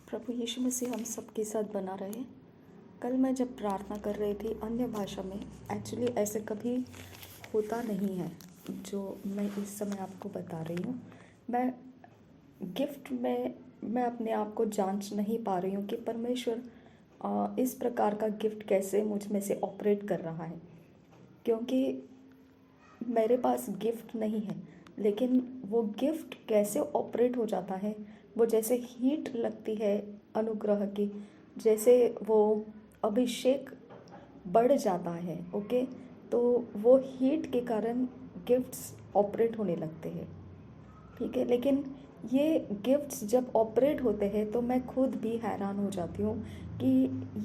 प्रभु यीशु मसीह हम सबके साथ बना रहे। कल मैं जब प्रार्थना कर रही थी अन्य भाषा में, एक्चुअली ऐसे कभी होता नहीं है जो मैं इस समय आपको बता रही हूँ। मैं गिफ्ट में मैं अपने आप को जांच नहीं पा रही हूँ कि परमेश्वर इस प्रकार का गिफ्ट कैसे मुझ में से ऑपरेट कर रहा है, क्योंकि मेरे पास गिफ्ट नहीं है, लेकिन वो गिफ्ट कैसे ऑपरेट हो जाता है। वो जैसे हीट लगती है अनुग्रह की, जैसे वो अभिषेक बढ़ जाता है। ओके, तो वो हीट के कारण गिफ्ट्स ऑपरेट होने लगते हैं। ठीक है, लेकिन ये गिफ्ट्स जब ऑपरेट होते हैं तो मैं खुद भी हैरान हो जाती हूँ कि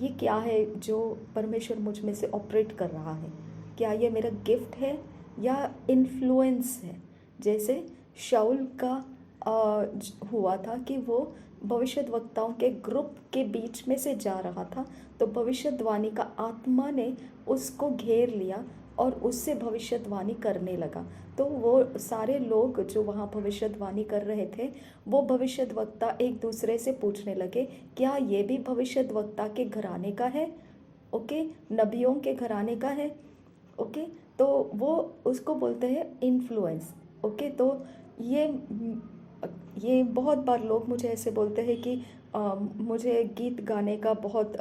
ये क्या है जो परमेश्वर मुझ में से ऑपरेट कर रहा है। क्या ये मेरा गिफ्ट है या इन्फ्लुएंस है। जैसे शाऊल का हुआ था कि वो भविष्यद्वक्ताओं के ग्रुप के बीच में से जा रहा था, तो भविष्यद्वाणी का आत्मा ने उसको घेर लिया और उससे भविष्यद्वाणी करने लगा। तो वो सारे लोग जो वहाँ भविष्यद्वाणी कर रहे थे, वो भविष्यद्वक्ता एक दूसरे से पूछने लगे, क्या ये भी भविष्यद्वक्ता के घराने का है? ओके, नबियों के घराने का है। ओके, तो वो उसको बोलते हैं इन्फ्लुएंस। ओके, तो ये बहुत बार लोग मुझे ऐसे बोलते हैं कि मुझे गीत गाने का बहुत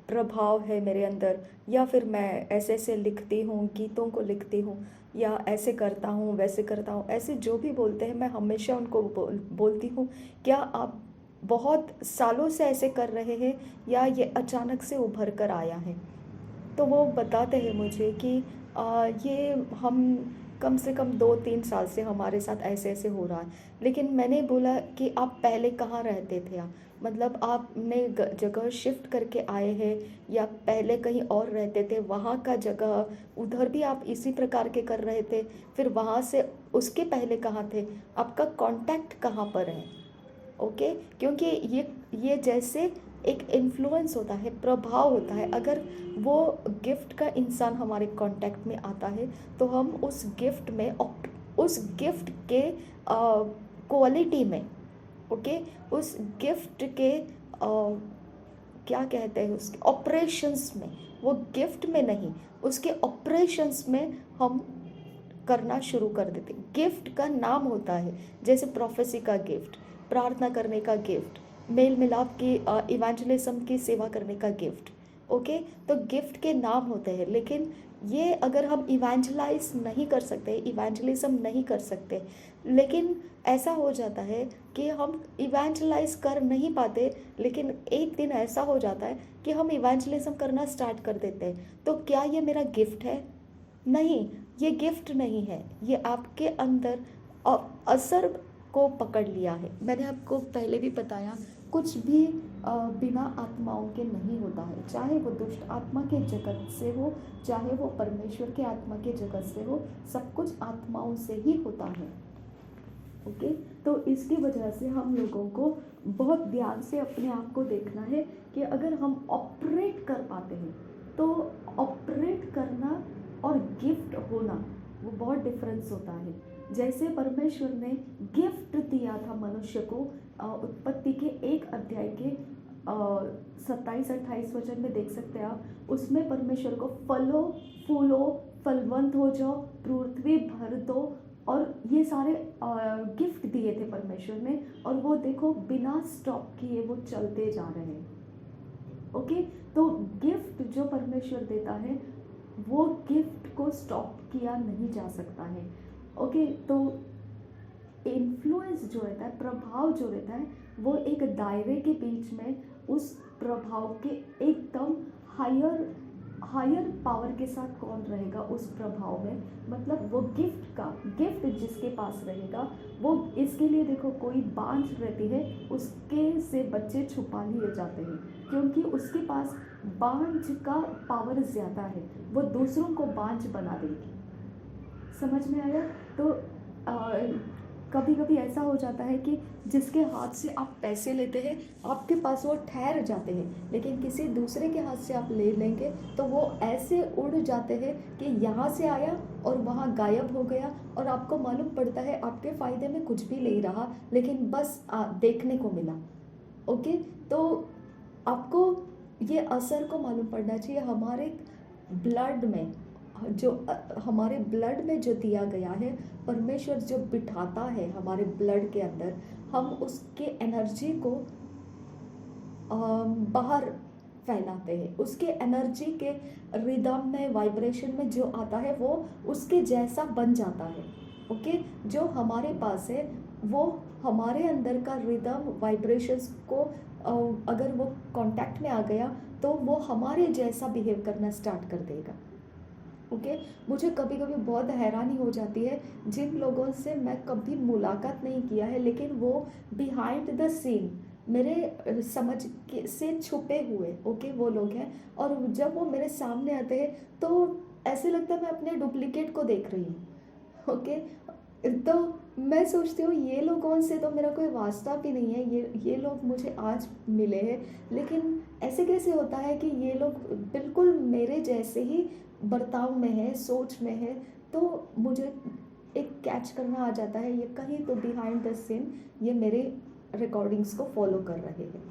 प्रभाव है मेरे अंदर, या फिर मैं ऐसे ऐसे लिखती हूँ, गीतों को लिखती हूँ, या ऐसे करता हूँ वैसे करता हूँ। ऐसे जो भी बोलते हैं, मैं हमेशा उनको बोलती हूँ, क्या आप बहुत सालों से ऐसे कर रहे हैं या ये अचानक से उभर कर आया है? तो वो बताते हैं मुझे कि ये हम कम से कम 2-3 साल से हमारे साथ ऐसे ऐसे हो रहा है। लेकिन मैंने बोला कि आप पहले कहाँ रहते थे? आप मतलब आपने जगह शिफ्ट करके आए हैं या पहले कहीं और रहते थे, वहाँ का जगह उधर भी आप इसी प्रकार के कर रहे थे, फिर वहाँ से उसके पहले कहाँ थे, आपका कांटेक्ट कहाँ पर है? ओके, क्योंकि ये जैसे एक इन्फ्लुएंस होता है, प्रभाव होता है। अगर वो गिफ्ट का इंसान हमारे कांटेक्ट में आता है तो हम उस गिफ्ट में उस गिफ्ट के क्वालिटी में, ओके, उस गिफ्ट के क्या कहते हैं, उसके ऑपरेशंस में, वो गिफ्ट में नहीं, उसके ऑपरेशंस में हम करना शुरू कर देते। गिफ्ट का नाम होता है, जैसे प्रोफेसी का गिफ्ट, प्रार्थना करने का गिफ्ट, मेल मिलाप की इवेंजलिज्म की सेवा करने का गिफ्ट। ओके, तो गिफ्ट के नाम होते हैं, लेकिन ये अगर हम इवेंजलाइज नहीं कर सकते, इवेंजलिज्म नहीं कर सकते, लेकिन ऐसा हो जाता है कि हम इवेंजलाइज कर नहीं पाते, लेकिन एक दिन ऐसा हो जाता है कि हम इवेंजलिज्म करना स्टार्ट कर देते हैं। तो क्या ये मेरा गिफ्ट है? नहीं, ये गिफ्ट नहीं है, ये आपके अंदर असर को पकड़ लिया है। मैंने आपको पहले भी बताया, कुछ भी बिना आत्माओं के नहीं होता है, चाहे वो दुष्ट आत्मा के जगत से हो, चाहे वो परमेश्वर के आत्मा के जगत से हो, सब कुछ आत्माओं से ही होता है। ओके, तो इसकी वजह से हम लोगों को बहुत ध्यान से अपने आप को देखना है कि अगर हम ऑपरेट कर पाते हैं, तो ऑपरेट करना और गिफ्ट होना वो बहुत डिफरेंस होता है। जैसे परमेश्वर ने गिफ्ट दिया था मनुष्य को, उत्पत्ति के 1 अध्याय के 27-28 वचन में देख सकते हैं आप। उसमें परमेश्वर को फलो फूलो, फलवंत हो जाओ, पृथ्वी भर दो, और ये सारे गिफ्ट दिए थे परमेश्वर ने, और वो देखो बिना स्टॉप किए वो चलते जा रहे हैं। ओके, तो गिफ्ट जो परमेश्वर देता है, वो गिफ्ट को स्टॉप किया नहीं जा सकता है। ओके, तो इन्फ्लुएंस जो रहता है, प्रभाव जो रहता है, वो एक दायरे के बीच में उस प्रभाव के एकदम हायर पावर के साथ कौन रहेगा उस प्रभाव में, मतलब वो गिफ्ट जिसके पास रहेगा, वो इसके लिए देखो कोई बांझ रहती है, उसके से बच्चे छुपा लिए जाते हैं, क्योंकि उसके पास बांझ का पावर ज़्यादा है, वो दूसरों को बांझ बना देगी। समझ में आया? तो कभी कभी ऐसा हो जाता है कि जिसके हाथ से आप पैसे लेते हैं, आपके पास वो ठहर जाते हैं, लेकिन किसी दूसरे के हाथ से आप ले लेंगे तो वो ऐसे उड़ जाते हैं कि यहाँ से आया और वहाँ गायब हो गया, और आपको मालूम पड़ता है आपके फ़ायदे में कुछ भी नहीं रहा, लेकिन बस देखने को मिला। ओके, तो आपको ये असर को मालूम पड़ना चाहिए हमारे ब्लड में, जो हमारे ब्लड में जो दिया गया है, परमेश्वर जो बिठाता है हमारे ब्लड के अंदर, हम उसके एनर्जी को बाहर फैलाते हैं। उसके एनर्जी के रिदम में, वाइब्रेशन में जो आता है वो उसके जैसा बन जाता है। ओके, जो हमारे पास है वो हमारे अंदर का रिदम, वाइब्रेशंस को अगर वो कांटेक्ट में आ गया तो वो हमारे जैसा बिहेव करना स्टार्ट कर देगा। ओके, मुझे कभी कभी बहुत हैरानी हो जाती है जिन लोगों से मैं कभी मुलाकात नहीं किया है, लेकिन वो बिहाइंड द सीन मेरे समझ के से छुपे हुए, ओके, वो लोग हैं। और जब वो मेरे सामने आते हैं तो ऐसे लगता है मैं अपने डुप्लीकेट को देख रही हूँ। ओके, तो मैं सोचती हूँ ये लोगों से तो मेरा कोई वास्ता भी नहीं है, ये लोग मुझे आज मिले हैं, लेकिन ऐसे कैसे होता है कि ये लोग बिल्कुल मेरे जैसे ही बर्ताव में है, सोच में है। तो मुझे एक कैच करना आ जाता है ये कहीं तो बिहाइंड द सीन ये मेरे रिकॉर्डिंग्स को फॉलो कर रहे हैं।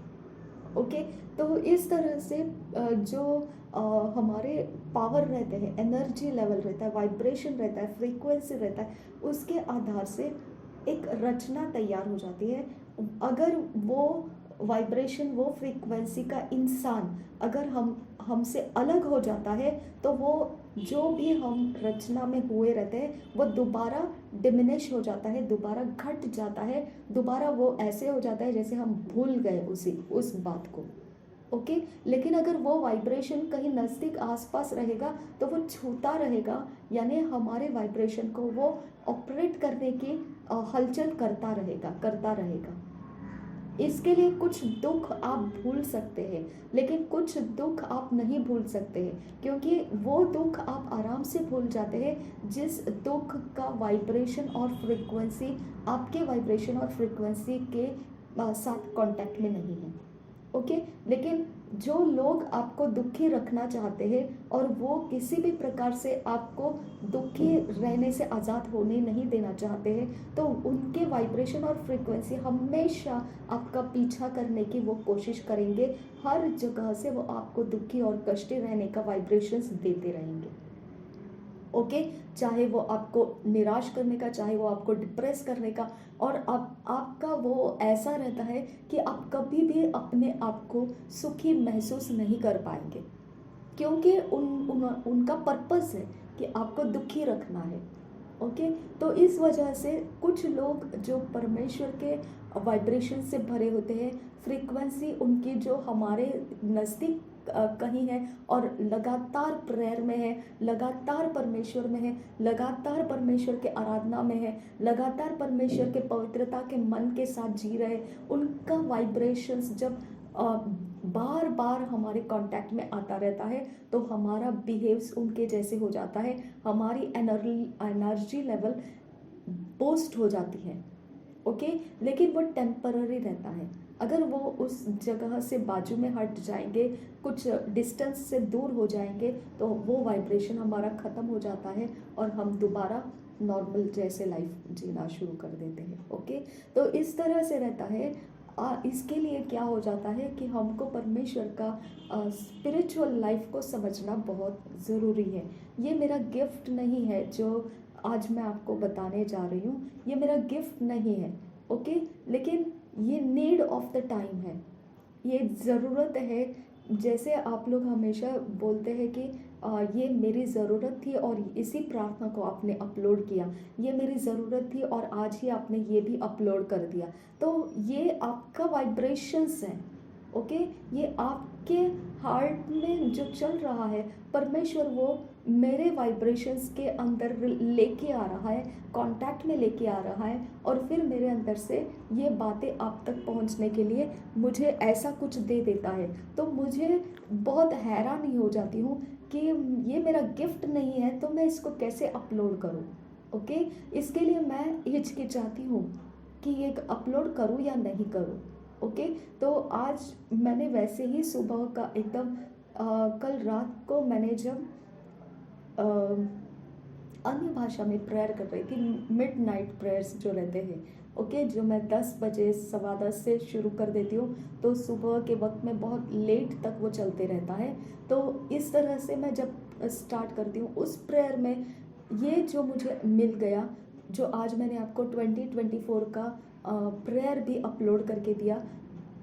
ओके, तो इस तरह से जो हमारे पावर रहते हैं, एनर्जी लेवल रहता है, वाइब्रेशन रहता है, फ्रीक्वेंसी रहता है, उसके आधार से एक रचना तैयार हो जाती है। अगर वो वाइब्रेशन, वो फ्रीक्वेंसी का इंसान अगर हमसे अलग हो जाता है तो वो जो भी हम रचना में हुए रहते हैं वो दोबारा डिमिनिश हो जाता है, दोबारा घट जाता है, दोबारा वो ऐसे हो जाता है जैसे हम भूल गए उस बात को। ओके, लेकिन अगर वो वाइब्रेशन कहीं नज़दीक आसपास रहेगा तो वो छूता रहेगा, यानी हमारे वाइब्रेशन को वो ऑपरेट करने की हलचल करता रहेगा। इसके लिए कुछ दुख आप भूल सकते हैं, लेकिन कुछ दुख आप नहीं भूल सकते हैं, क्योंकि वो दुख आप आराम से भूल जाते हैं जिस दुख का वाइब्रेशन और फ्रीक्वेंसी आपके वाइब्रेशन और फ्रीक्वेंसी के साथ कांटेक्ट में नहीं है। ओके, लेकिन जो लोग आपको दुखी रखना चाहते हैं और वो किसी भी प्रकार से आपको दुखी रहने से आज़ाद होने नहीं देना चाहते हैं, तो उनके वाइब्रेशन और फ्रीक्वेंसी हमेशा आपका पीछा करने की वो कोशिश करेंगे। हर जगह से वो आपको दुखी और कष्टी रहने का वाइब्रेशंस देते रहेंगे। ओके, चाहे वो आपको निराश करने का, चाहे वो आपको डिप्रेस करने का, और आपका वो ऐसा रहता है कि आप कभी भी अपने आप को सुखी महसूस नहीं कर पाएंगे, क्योंकि उनका पर्पस है कि आपको दुखी रखना है। ओके, तो इस वजह से कुछ लोग जो परमेश्वर के वाइब्रेशन से भरे होते हैं, फ्रीक्वेंसी उनकी जो हमारे नज़दीक कहीं है और लगातार प्रेयर में है, लगातार परमेश्वर में है, लगातार परमेश्वर के आराधना में है, लगातार परमेश्वर के पवित्रता के मन के साथ जी रहे, उनका वाइब्रेशंस जब बार बार हमारे कांटेक्ट में आता रहता है तो हमारा बिहेव्स उनके जैसे हो जाता है, हमारी एनर्जी लेवल बूस्ट हो जाती है। ओके, लेकिन वो टेम्पररी रहता है। अगर वो उस जगह से बाजू में हट जाएंगे, कुछ डिस्टेंस से दूर हो जाएंगे, तो वो वाइब्रेशन हमारा ख़त्म हो जाता है और हम दोबारा नॉर्मल जैसे लाइफ जीना शुरू कर देते हैं। ओके, तो इस तरह से रहता है। इसके लिए क्या हो जाता है कि हमको परमेश्वर का स्पिरिचुअल लाइफ को समझना बहुत ज़रूरी है। ये मेरा गिफ्ट नहीं है जो आज मैं आपको बताने जा रही हूँ, ये मेरा गिफ्ट नहीं है। ओके, लेकिन ये नीड ऑफ द टाइम है, ये ज़रूरत है। जैसे आप लोग हमेशा बोलते हैं कि ये मेरी ज़रूरत थी और इसी प्रार्थना को आपने अपलोड किया, ये मेरी ज़रूरत थी और आज ही आपने ये भी अपलोड कर दिया, तो ये आपका वाइब्रेशंस है। ओके, ये आपके हार्ट में जो चल रहा है, परमेश्वर वो मेरे वाइब्रेशंस के अंदर लेके आ रहा है, कांटेक्ट में लेके आ रहा है, और फिर मेरे अंदर से ये बातें आप तक पहुंचने के लिए मुझे ऐसा कुछ दे देता है। तो मुझे बहुत हैरानी हो जाती हूँ कि ये मेरा गिफ्ट नहीं है तो मैं इसको कैसे अपलोड करूँ। ओके, इसके लिए मैं हिचकिचाती हूँ कि ये अपलोड करूँ या नहीं करूँ। ओके, तो आज मैंने वैसे ही सुबह का एकदम कल रात को मैंने जब अन्य भाषा में प्रेयर कर रही थी, मिडनाइट प्रेयर्स जो रहते हैं, ओके, जो मैं 10 बजे, सवा 10 से शुरू कर देती हूँ, तो सुबह के वक्त में बहुत लेट तक वो चलते रहता है। तो इस तरह से मैं जब स्टार्ट करती हूँ उस प्रेयर में, ये जो मुझे मिल गया, जो आज मैंने आपको 2024 का प्रेयर भी अपलोड करके दिया,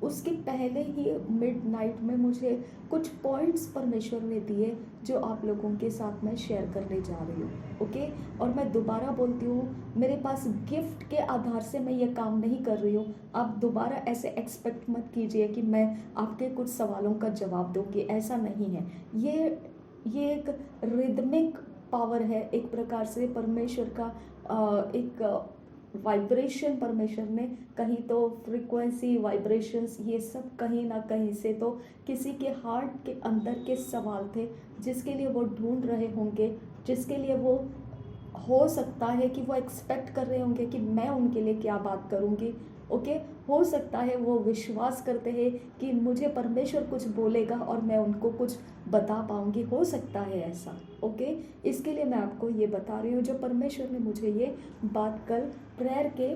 उसके पहले ही मिडनाइट में मुझे कुछ पॉइंट्स परमेश्वर ने दिए, जो आप लोगों के साथ मैं शेयर करने जा रही हूँ। ओके, और मैं दोबारा बोलती हूँ, मेरे पास गिफ्ट के आधार से मैं ये काम नहीं कर रही हूँ। आप दोबारा ऐसे एक्सपेक्ट मत कीजिए कि मैं आपके कुछ सवालों का जवाब दूँगी, ऐसा नहीं है। ये एक रिदमिक पावर है, एक प्रकार से परमेश्वर का एक वाइब्रेशन। परमेश्वर ने कहीं तो फ्रीक्वेंसी, वाइब्रेशंस, ये सब कहीं ना कहीं से तो किसी के हार्ट के अंदर के सवाल थे, जिसके लिए वो ढूंढ रहे होंगे, जिसके लिए वो हो सकता है कि वो एक्सपेक्ट कर रहे होंगे कि मैं उनके लिए क्या बात करूँगी। ओके, हो सकता है वो विश्वास करते हैं कि मुझे परमेश्वर कुछ बोलेगा और मैं उनको कुछ बता पाऊँगी, हो सकता है ऐसा। ओके, इसके लिए मैं आपको ये बता रही हूँ, जो परमेश्वर ने मुझे ये बात कल प्रेयर के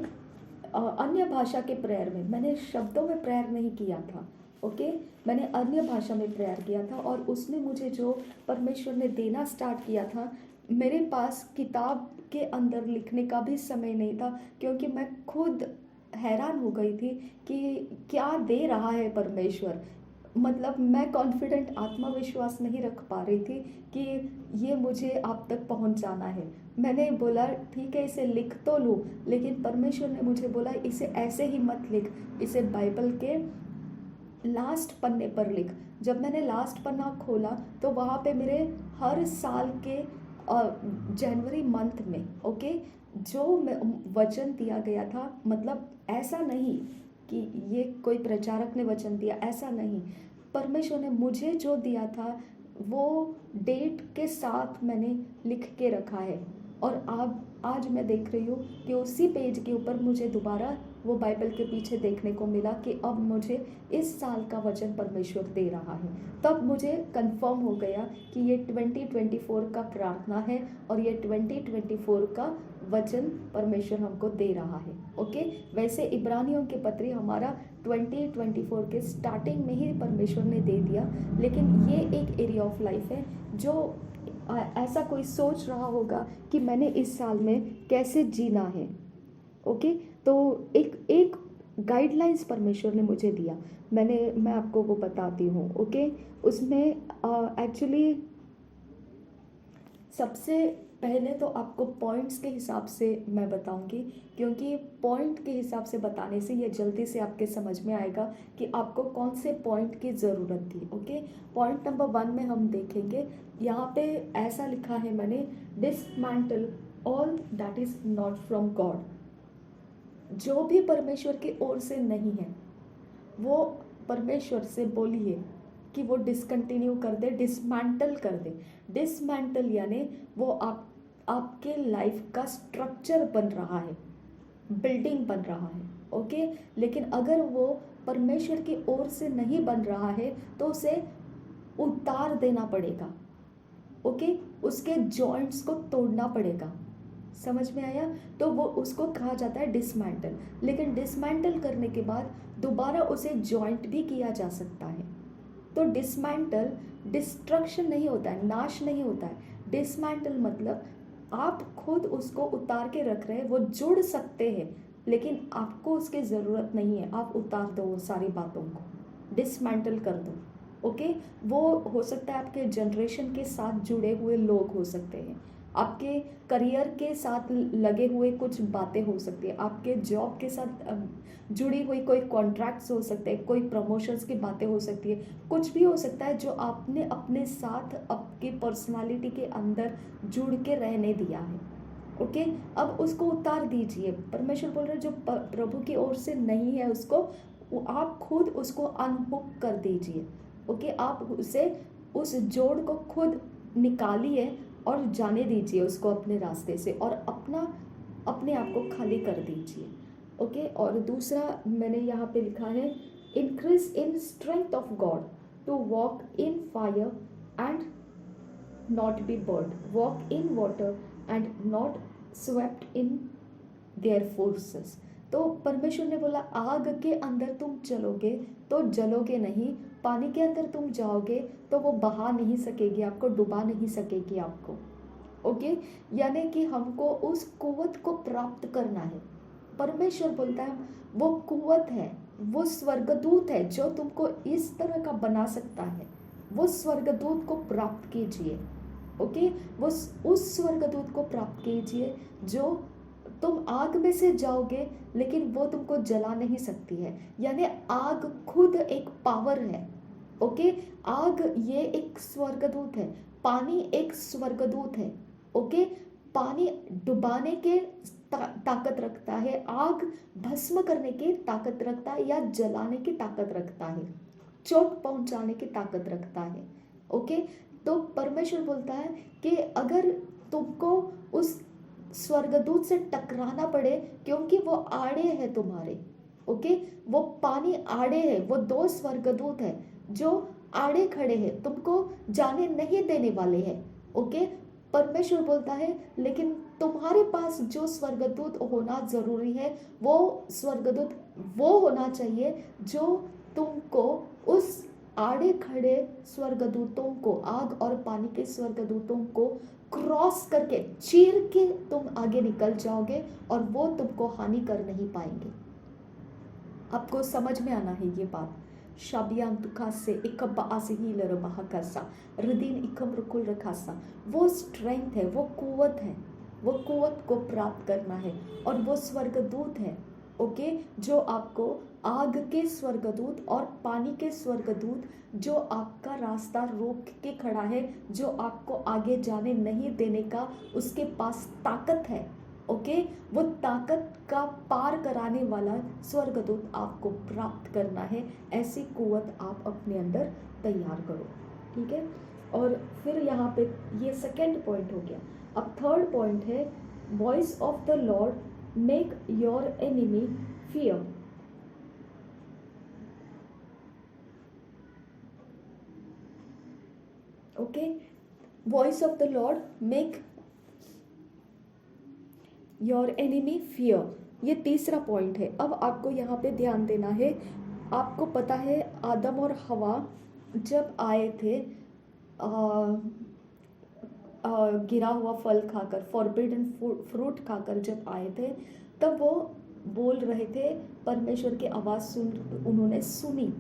अन्य भाषा के प्रेयर में, मैंने शब्दों में प्रेयर नहीं किया था। ओके, मैंने अन्य भाषा में प्रेयर किया था, और उसने मुझे जो परमेश्वर ने देना स्टार्ट किया था, मेरे पास किताब के अंदर लिखने का भी समय नहीं था, क्योंकि मैं खुद हैरान हो गई थी कि क्या दे रहा है परमेश्वर। मतलब मैं कॉन्फिडेंट, आत्मविश्वास नहीं रख पा रही थी कि ये मुझे आप तक पहुंचाना है। मैंने बोला ठीक है, इसे लिख तो लूँ, लेकिन परमेश्वर ने मुझे बोला इसे ऐसे ही मत लिख, इसे बाइबल के लास्ट पन्ने पर लिख। जब मैंने लास्ट पन्ना खोला, तो वहाँ पे मेरे हर साल के जनवरी मंथ में, ओके, जो वचन दिया गया था, मतलब ऐसा नहीं कि ये कोई प्रचारक ने वचन दिया, ऐसा नहीं, परमेश्वर ने मुझे जो दिया था वो डेट के साथ मैंने लिख के रखा है। और आज मैं देख रही हूँ कि उसी पेज के ऊपर मुझे दोबारा वो बाइबल के पीछे देखने को मिला कि अब मुझे इस साल का वचन परमेश्वर दे रहा है। तब मुझे कंफर्म हो गया कि ये 2024 का प्रार्थना है, और ये 2024 का वचन परमेश्वर हमको दे रहा है। ओके, वैसे इब्रानियों के पत्री हमारा 2024 के स्टार्टिंग में ही परमेश्वर ने दे दिया, लेकिन ये एक एरिया ऑफ लाइफ है जो ऐसा कोई सोच रहा होगा कि मैंने इस साल में कैसे जीना है। ओके, तो एक एक गाइडलाइंस परमेश्वर ने मुझे दिया, मैं आपको वो बताती हूँ। ओके, उसमें एक्चुअली सबसे पहले तो आपको पॉइंट्स के हिसाब से मैं बताऊंगी, क्योंकि पॉइंट के हिसाब से बताने से ये जल्दी से आपके समझ में आएगा कि आपको कौन से पॉइंट की ज़रूरत थी। ओके, पॉइंट नंबर 1 में हम देखेंगे, यहाँ पे ऐसा लिखा है मैंने, dismantle all that is not from God. जो भी परमेश्वर की ओर से नहीं है, वो परमेश्वर से बोलिए कि वो डिसकंटिन्यू कर दे, डिसमेंटल कर दे। डिसमेंटल यानी वो आपके लाइफ का स्ट्रक्चर बन रहा है, बिल्डिंग बन रहा है। ओके, लेकिन अगर वो परमेश्वर की ओर से नहीं बन रहा है, तो उसे उतार देना पड़ेगा। ओके, उसके जॉइंट्स को तोड़ना पड़ेगा। समझ में आया? तो वो उसको कहा जाता है डिसमेंटल। लेकिन डिसमेंटल करने के बाद दोबारा उसे जॉइंट भी किया जा सकता है। तो डिसमेंटल डिस्ट्रक्शन नहीं होता है, नाश नहीं होता है। डिसमेंटल मतलब आप खुद उसको उतार के रख रहे हैं, वो जुड़ सकते हैं, लेकिन आपको उसकी ज़रूरत नहीं है। आप उतार दो वो सारी बातों को, डिसमेंटल कर दो। ओके, वो हो सकता है आपके जनरेशन के साथ जुड़े हुए लोग हो सकते हैं, आपके करियर के साथ लगे हुए कुछ बातें हो सकती है, आपके जॉब के साथ जुड़ी हुई कोई कॉन्ट्रैक्ट्स हो सकते हैं, कोई प्रमोशंस की बातें हो सकती है, कुछ भी हो सकता है जो आपने अपने साथ आपकी पर्सनालिटी के अंदर जुड़ के रहने दिया है। ओके, अब उसको उतार दीजिए। परमेश्वर बोल रहे जो प्रभु की ओर से नहीं है, उसको आप खुद उसको अनहुक कर दीजिए। ओके, आप उसे उस जोड़ को खुद निकालिए और जाने दीजिए उसको अपने रास्ते से, और अपने आप को खाली कर दीजिए। ओके, और दूसरा मैंने यहाँ पे लिखा है, increase in strength of God to walk in fire and not be burned, walk in water and not swept in their forces. तो परमेश्वर ने बोला आग के अंदर तुम चलोगे तो जलोगे नहीं, पानी के अंदर तुम जाओगे तो वो बहा नहीं सकेगी आपको, डुबा नहीं सकेगी आपको। ओके, यानी कि हमको उस कुव्वत को प्राप्त करना है। परमेश्वर बोलता है वो कुव्वत है, वो स्वर्गदूत है जो तुमको इस तरह का बना सकता है, वो स्वर्गदूत को प्राप्त कीजिए। ओके, वो उस स्वर्गदूत को प्राप्त कीजिए जो तुम आग में से जाओगे लेकिन वो तुमको जला नहीं सकती है। यानी आग खुद एक पावर है। ओके, आग ये एक स्वर्गदूत है, पानी एक स्वर्गदूत है। ओके, पानी डुबाने के ताकत रखता है, आग भस्म करने की ताकत रखता है या जलाने की ताकत रखता है, चोट पहुंचाने की ताकत रखता है। ओके, तो परमेश्वर बोलता है कि अगर तुमको उस स्वर्गदूत से टकराना पड़े, क्योंकि वो आड़े है तुम्हारे। ओके, वो पानी आड़े है, वो दो स्वर्गदूत है जो आड़े खड़े हैं, तुमको जाने नहीं देने वाले हैं। ओके, परमेश्वर बोलता है लेकिन तुम्हारे पास जो स्वर्गदूत होना जरूरी है, वो स्वर्गदूत वो होना चाहिए जो तुमको उस आड़े खड़े स्वर्गदूतों को, आग और पानी के स्वर्गदूतों को क्रॉस करके, चीर के तुम आगे निकल जाओगे और वो तुमको हानि कर नहीं पाएंगे। आपको समझ में आना है ये बात। शाबियान तुखासे इकब आसहील रबाहकासा रदीन इकम रुकुल रखासा, वो स्ट्रेंथ है, वो कुव्वत है, वो कुव्वत को प्राप्त करना है और वो स्वर्गदूत है। ओके, जो आपको आग के स्वर्गदूत और पानी के स्वर्गदूत जो आपका रास्ता रोक के खड़ा है, जो आपको आगे जाने नहीं देने का उसके पास ताकत है। ओके, वो ताकत का पार कराने वाला स्वर्गदूत आपको प्राप्त करना है। ऐसी कुव्वत आप अपने अंदर तैयार करो। ठीक है, और फिर यहाँ पे ये सेकंड पॉइंट हो गया। अब थर्ड पॉइंट है voice of the Lord make your enemy fear. Okay, voice of the Lord make your enemy fear, ये तीसरा पॉइंट है। अब आपको यहाँ पे ध्यान देना है। आपको पता है आदम और हवा जब आए थे गिरा हुआ फल खाकर, फॉरबिडन फ्रूट खाकर जब आए थे, तब वो बोल रहे थे, परमेश्वर की आवाज़ उन्होंने सुनी।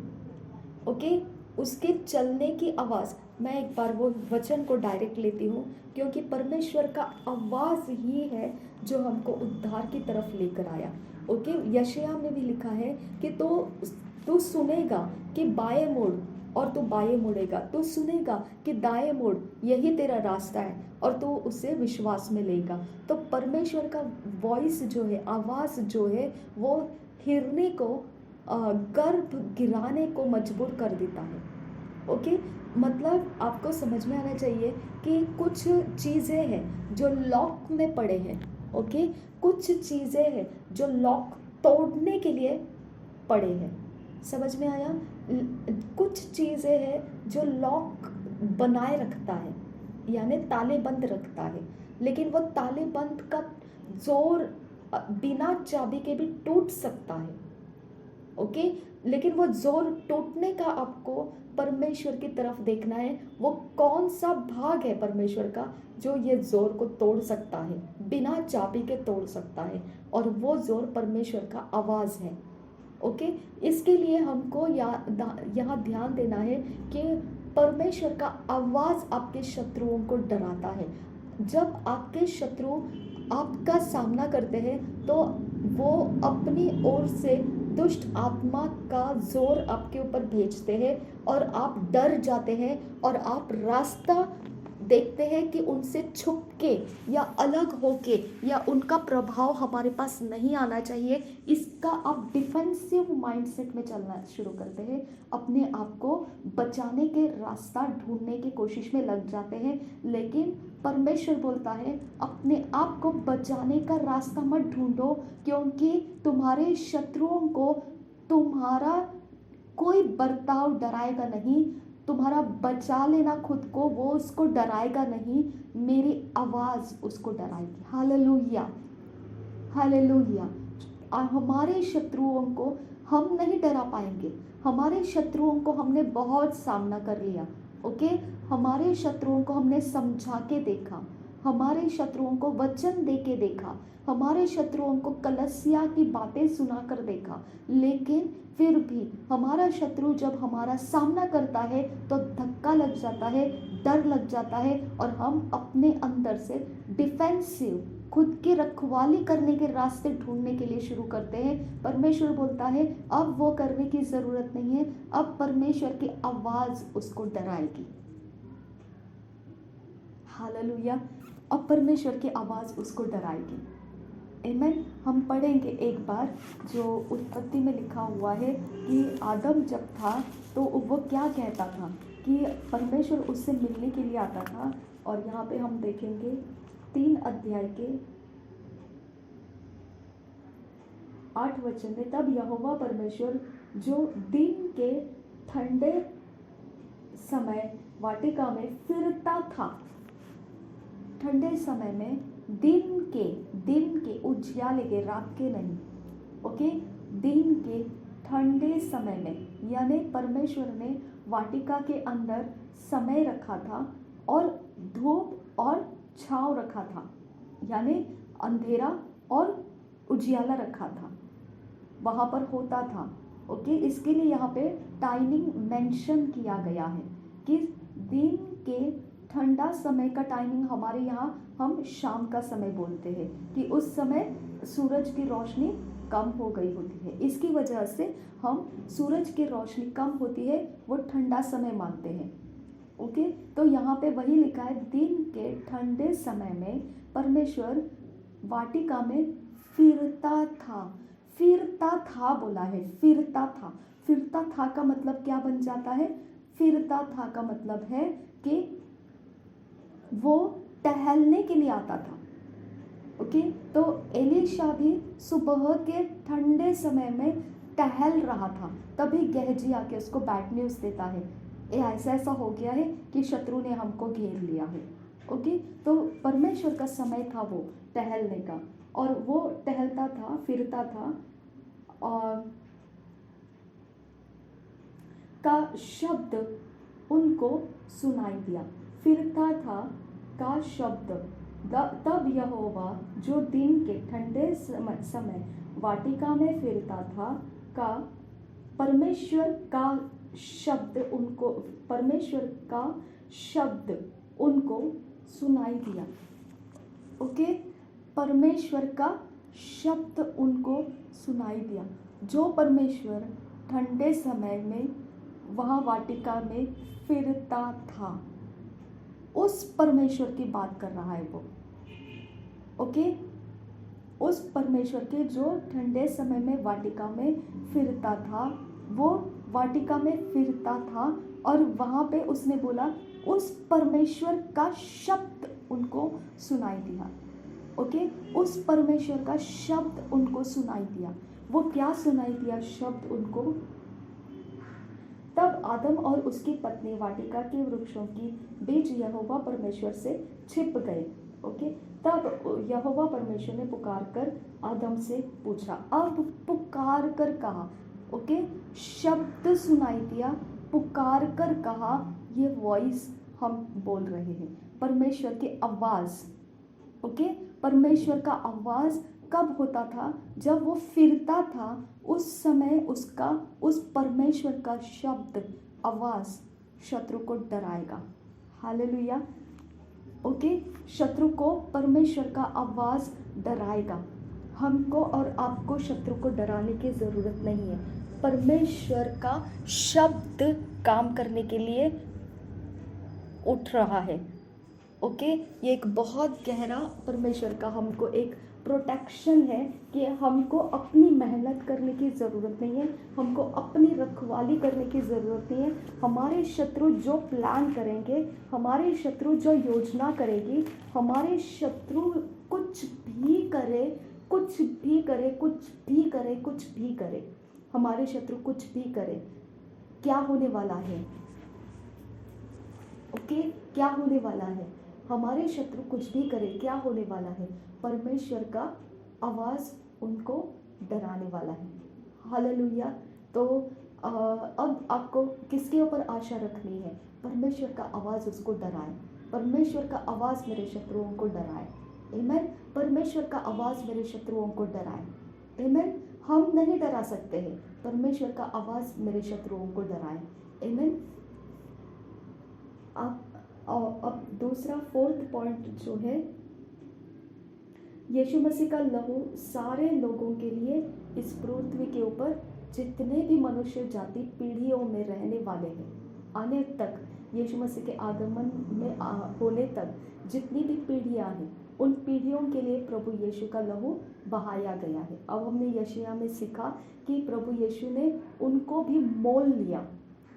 ओके, उसके चलने की आवाज़, मैं एक बार वो वचन को डायरेक्ट लेती हूँ क्योंकि परमेश्वर का आवाज़ ही है जो हमको उद्धार की तरफ लेकर आया। ओके, यशायाह में भी लिखा है कि तू सुनेगा कि बाएं मुड़ और तू बाएं मुड़ेगा, तू सुनेगा कि दाएं मुड़, यही तेरा रास्ता है और तू उसे विश्वास में लेगा। तो परमेश्वर का वॉइस जो है, आवाज़ जो है, वो हिरने को गर्भ गिराने को मजबूर कर देता है। ओके, मतलब आपको समझ में आना चाहिए कि कुछ चीज़ें हैं जो लॉक में पड़े हैं। ओके, कुछ चीज़ें हैं जो लॉक तोड़ने के लिए पड़े हैं। समझ में आया? कुछ चीज़ें हैं जो लॉक बनाए रखता है, यानी ताले बंद रखता है, लेकिन वो ताले बंद का जोर बिना चाबी के भी टूट सकता है। ओके, लेकिन वो जोर टूटने का आपको परमेश्वर की तरफ देखना है। वो कौन सा भाग है परमेश्वर का जो ये जोर को तोड़ सकता है, बिना चाबी के तोड़ सकता है, और वो जोर परमेश्वर का आवाज़ है। ओके, इसके लिए हमको यहाँ ध्यान देना है कि परमेश्वर का आवाज़ आपके शत्रुओं को डराता है। जब आपके शत्रु आपका सामना करते हैं तो वो अपनी ओर से दुष्ट आत्मा का जोर आपके ऊपर भेजते हैं और आप डर जाते हैं और आप रास्ता देखते हैं कि उनसे छुप के या अलग होके या उनका प्रभाव हमारे पास नहीं आना चाहिए। इसका आप डिफेंसिव माइंडसेट में चलना शुरू करते हैं, अपने आप को बचाने के रास्ता ढूंढने की कोशिश में लग जाते हैं। लेकिन परमेश्वर बोलता है अपने आप को बचाने का रास्ता मत ढूंढो, क्योंकि तुम्हारे शत्रुओं को तुम्हारा कोई बर्ताव डराएगा नहीं, तुम्हारा बचा लेना खुद को वो उसको डराएगा नहीं, मेरी आवाज़ उसको डराएगी। Hallelujah, hallelujah. हमारे शत्रुओं को हम नहीं डरा पाएंगे। हमारे शत्रुओं को हमने बहुत सामना कर लिया। ओके, हमारे शत्रुओं को हमने समझा के देखा, हमारे शत्रुओं को वचन दे के देखा, हमारे शत्रुओं को कलसिया की बातें सुना कर देखा, लेकिन फिर भी हमारा शत्रु जब हमारा सामना करता है तो धक्का लग जाता है, डर लग जाता है, और हम अपने अंदर से डिफेंसिव, खुद की रखवाली करने के रास्ते ढूंढने के लिए शुरू करते हैं। परमेश्वर बोलता है अब वो करने की ज़रूरत नहीं है, अब परमेश्वर की आवाज़ उसको डराएगी। हालेलुया, अब परमेश्वर की आवाज़ उसको डराएगी। आमीन। हम पढ़ेंगे एक बार जो उत्पत्ति में लिखा हुआ है कि आदम जब था तो वो क्या कहता था कि परमेश्वर उससे मिलने के लिए आता था। और यहाँ पे हम देखेंगे 3 अध्याय के 8 वचन में, तब यहोवा परमेश्वर जो दिन के ठंडे समय वाटिका में फिरता था, ठंडे समय में दिन के उजियाले के, रात के नहीं, ओके, दिन के ठंडे समय में, यानी परमेश्वर ने वाटिका के अंदर समय रखा था और धूप और छांव रखा था, यानी अंधेरा और उजियाला रखा था, वहाँ पर होता था। ओके, इसके लिए यहाँ पे टाइमिंग मेंशन किया गया है कि दिन के ठंडा समय का टाइमिंग हमारे यहाँ हम शाम का समय बोलते हैं कि उस समय सूरज की रोशनी कम हो गई होती है। इसकी वजह से हम सूरज की रोशनी कम होती है वो ठंडा समय मानते हैं। ओके, तो यहाँ पे वही लिखा है, दिन के ठंडे समय में परमेश्वर वाटिका में फिरता था। फिरता था बोला है, फिरता था। फिरता था का मतलब क्या बन जाता है? फिरता था का मतलब है कि वो टहलने के लिए आता था। ओके, तो एलीशा भी सुबह के ठंडे समय में टहल रहा था, तभी गेहजी आके उसको बैड न्यूज़ देता है, ऐसा हो गया है कि शत्रु ने हमको घेर लिया है। ओके, तो परमेश्वर का समय था वो टहलने का, और वो टहलता था, फिरता था, और का शब्द उनको सुनाई दिया। फिरता था का शब्द, तब यहोवा जो दिन के ठंडे समय वाटिका में फिरता था का परमेश्वर का शब्द उनको सुनाई दिया। ओके, परमेश्वर का शब्द उनको सुनाई दिया। जो परमेश्वर ठंडे समय में वहाँ वाटिका में फिरता था, उस परमेश्वर की बात कर रहा है वो। ओके, उस परमेश्वर के जो ठंडे समय में वाटिका में फिरता था, वो वाटिका में फिरता था, और वहाँ पे उसने बोला उस परमेश्वर का शब्द उनको सुनाई दिया। ओके, उस परमेश्वर का शब्द उनको सुनाई दिया। वो क्या सुनाई दिया शब्द उनको? तब आदम और उसकी पत्नी वाटिका के वृक्षों की बीच यहोवा परमेश्वर से छिप गए। ओके, तब यहोवा परमेश्वर ने पुकार कर आदम से पूछा। अब पुकार कर कहा, ओके, शब्द सुनाई दिया, पुकार कर कहा, ये वॉइस हम बोल रहे हैं, परमेश्वर की आवाज़। ओके, परमेश्वर का आवाज़ कब होता था? जब वो फिरता था, उस समय उसका, उस परमेश्वर का शब्द, आवाज़ शत्रु को डराएगा। हालेलुया। ओके, शत्रु को परमेश्वर का आवाज़ डराएगा। हमको और आपको शत्रु को डराने की ज़रूरत नहीं है। परमेश्वर का शब्द काम करने के लिए उठ रहा है। ओके, ये एक बहुत गहरा परमेश्वर का हमको एक प्रोटेक्शन है कि हमको अपनी मेहनत करने की ज़रूरत नहीं है, हमको अपनी रखवाली करने की ज़रूरत नहीं है। हमारे शत्रु जो प्लान करेंगे, हमारे शत्रु जो योजना करेगी, हमारे शत्रु कुछ भी करे, कुछ भी करे, कुछ भी करे, कुछ भी करे, हमारे शत्रु कुछ भी करे, क्या होने वाला है? ओके, क्या होने वाला है? हमारे शत्रु कुछ भी करे, क्या होने वाला है? परमेश्वर का आवाज़ उनको डराने वाला है। हालेलुया। तो अब आपको किसके ऊपर आशा रखनी है? परमेश्वर का आवाज़ उसको डराए, परमेश्वर का आवाज़ मेरे शत्रुओं को डराए। आमीन। परमेश्वर का आवाज़ मेरे शत्रुओं को डराए। आमीन। हम नहीं डरा सकते हैं, परमेश्वर का आवाज़ मेरे शत्रुओं को डराए। आमीन। अब दूसरा फोर्थ पॉइंट जो है, यीशु मसीह का लहू सारे लोगों के लिए इस पृथ्वी के ऊपर जितने भी मनुष्य जाति पीढ़ियों में रहने वाले हैं, आने तक, यीशु मसीह के आगमन में होने तक जितनी भी पीढ़ियां हैं, उन पीढ़ियों के लिए प्रभु यीशु का लहू बहाया गया है। अब हमने यशायाह में सीखा कि प्रभु यीशु ने उनको भी मोल लिया।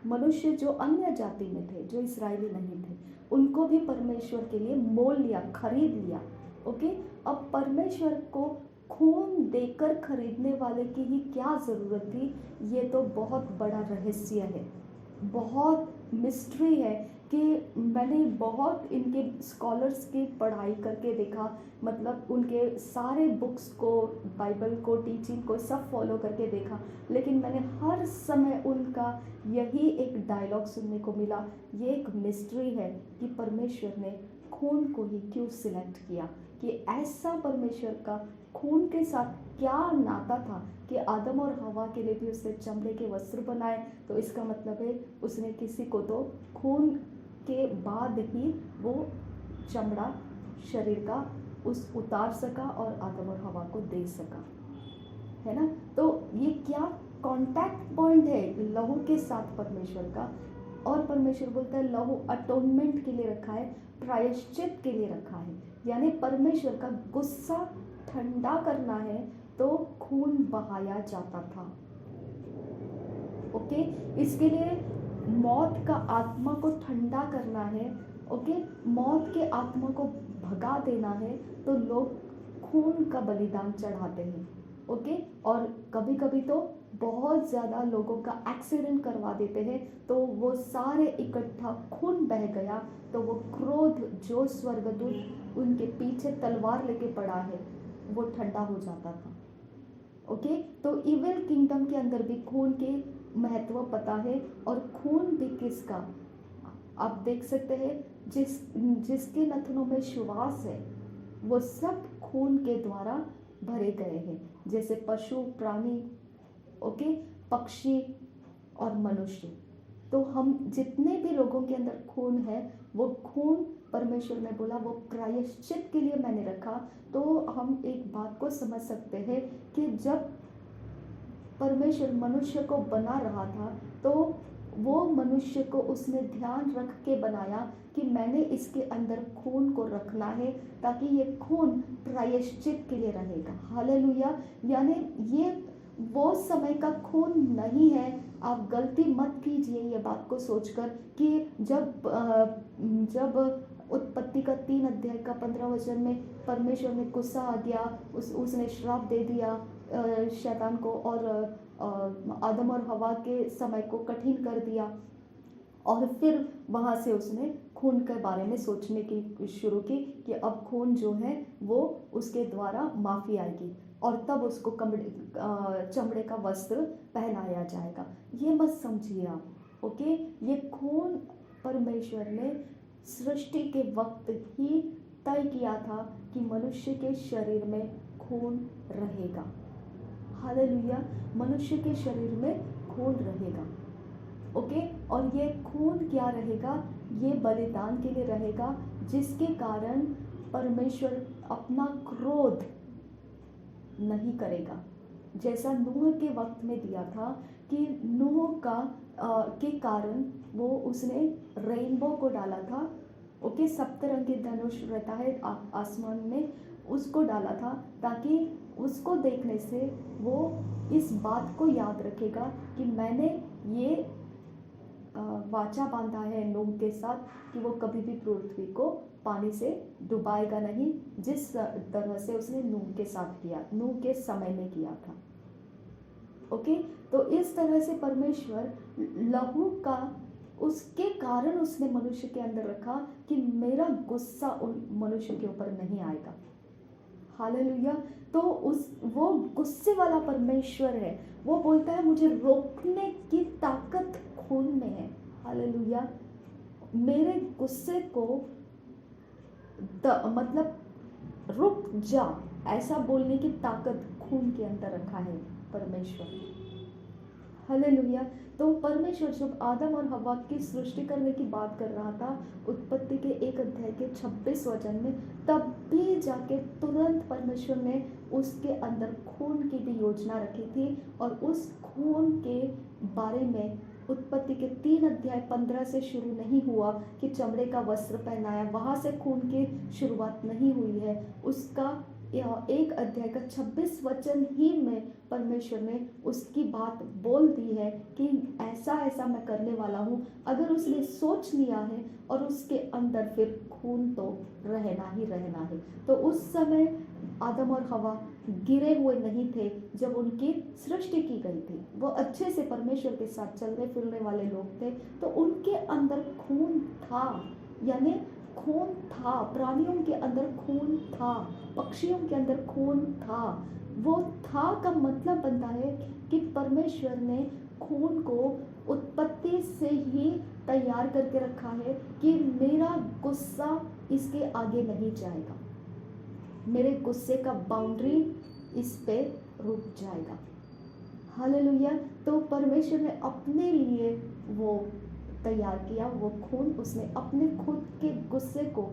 मनुष्य जो अन्य जाति में थे, जो इस्राएली नहीं थे, उनको भी परमेश्वर के लिए मोल लिया, खरीद लिया। ओके। अब परमेश्वर को खून देकर खरीदने वाले की ही क्या ज़रूरत थी? ये तो बहुत बड़ा रहस्य है, बहुत मिस्ट्री है कि मैंने बहुत इनके स्कॉलर्स की पढ़ाई करके देखा, मतलब उनके सारे बुक्स को, बाइबल को, टीचिंग को सब फॉलो करके देखा, लेकिन मैंने हर समय उनका यही एक डायलॉग सुनने को मिला, ये एक मिस्ट्री है कि परमेश्वर ने खून को ही क्यों सिलेक्ट किया, कि ऐसा परमेश्वर का खून के साथ क्या नाता था कि आदम और हवा के लिए भी उसने चमड़े के वस्त्र बनाए। तो इसका मतलब है उसने किसी को तो खून के बाद ही वो चमड़ा शरीर का उस उतार सका और आदम और हवा को दे सका, है ना। तो ये क्या कांटेक्ट पॉइंट है लहू के साथ परमेश्वर का। और परमेश्वर बोलता है लहू अटोनमेंट के लिए रखा है, प्रायश्चित के लिए रखा है, यानी परमेश्वर का गुस्सा ठंडा करना है तो खून बहाया जाता था। ओके। इसके लिए मौत का आत्मा को ठंडा करना है। ओके। मौत के आत्मा को भगा देना है तो लोग खून का बलिदान चढ़ाते हैं। ओके। और कभी कभी तो बहुत ज़्यादा लोगों का एक्सीडेंट करवा देते हैं, तो वो सारे इकट्ठा खून बह गया तो वो क्रोध जो स्वर्गदूत उनके पीछे तलवार लेके पड़ा है वो ठंडा हो जाता था। ओके। तो इविल किंगडम के अंदर भी खून के महत्व पता है, और खून भी किसका, आप देख सकते हैं, जिसके नथनों में श्वास है वो सब खून के द्वारा भरे गए हैं, जैसे पशु, प्राणी, ओके, पक्षी और मनुष्य। तो हम जितने भी लोगों के अंदर खून है, वो खून परमेश्वर ने बोला वो प्रायश्चित के लिए मैंने रखा। तो हम एक बात को समझ सकते हैं कि जब परमेश्वर मनुष्य को बना रहा था तो वो मनुष्य को उसने ध्यान रख के बनाया कि मैंने इसके अंदर खून को रखना है ताकि ये खून प्रायश्चित के लिए रहेगा। हालेलुया। यानी ये वो समय का खून नहीं है। आप गलती मत कीजिए ये बात को सोचकर कि जब उत्पत्ति का 3 अध्याय का 15 वचन में परमेश्वर ने गुस्सा आ गया, उसने श्राप दे दिया शैतान को, और आदम और हवा के समय को कठिन कर दिया, और फिर वहाँ से उसने खून के बारे में सोचने की शुरू की कि अब खून जो है वो उसके द्वारा माफ़ी आएगी और तब उसको चमड़े का वस्त्र पहनाया जाएगा। ये मत समझिए आप। ओके। ये खून परमेश्वर ने सृष्टि के वक्त ही तय किया था कि मनुष्य के शरीर में खून रहेगा। हालेलुया। मनुष्य के शरीर में खून रहेगा। ओके। और ये खून क्या रहेगा? ये बलिदान के लिए रहेगा, जिसके कारण परमेश्वर अपना क्रोध नहीं करेगा, जैसा नूह के वक्त में दिया था कि नूह के कारण वो उसने रेनबो को डाला था। ओके। सप्तरंगी धनुष रहता है आसमान में, उसको डाला था ताकि उसको देखने से वो इस बात को याद रखेगा कि मैंने ये वाचा बांधा है नूह के साथ कि वो कभी भी पृथ्वी को पानी से डुबाएगा नहीं, जिस तरह से उसने नूह के साथ किया, नूह के समय में किया था। ओके। तो इस तरह से परमेश्वर लहू का उसके कारण उसने मनुष्य के अंदर रखा कि मेरा गुस्सा उन मनुष्य के ऊपर नहीं आएगा। हालेलुया। तो उस वो गुस्से वाला परमेश्वर है। वो बोलता है मुझे रोकने की ताकत खून में है। हालेलुया। मेरे गुस्से को मतलब रुक जा ऐसा बोलने की ताकत खून के अंदर रखा है परमेश्वर। हालेलुया। तो परमेश्वर जब आदम और हवा की सृष्टि करने की बात कर रहा था उत्पत्ति के 1 अध्याय के 26 वचन में, तब भी जाके तुरंत परमेश्वर ने उसके अंदर खून की भी योजना रखी थी। और उस खून के बारे में उत्पत्ति के 3 अध्याय 15 से शुरू नहीं हुआ कि चमड़े का वस्त्र पहनाया, वहाँ से खून की शुरुआत नहीं हुई है। उसका 1 अध्याय का 26 वचन ही में परमेश्वर ने उसकी बात बोल दी है कि ऐसा ऐसा मैं करने वाला हूँ। अगर उसने सोच लिया है और उसके अंदर फिर खून तो रहना ही रहना है। तो उस समय आदम और हवा गिरे हुए नहीं थे जब उनकी सृष्टि की गई थी। वो अच्छे से परमेश्वर के साथ चलने फिरने वाले लोग थे, तो उनके अंदर खून था। यानी खून था, प्राणियों के अंदर खून था, पक्षियों के अंदर खून था। वो था का मतलब बनता है कि परमेश्वर ने खून को उत्पत्ति से ही तैयार करके रखा है कि मेरा गुस्सा इसके आगे नहीं जाएगा, मेरे गुस्से का बाउंड्री इस पे रुक जाएगा। हालेलुया। तो परमेश्वर ने अपने लिए वो तैयार किया, वो खून उसने अपने खुद के गुस्से को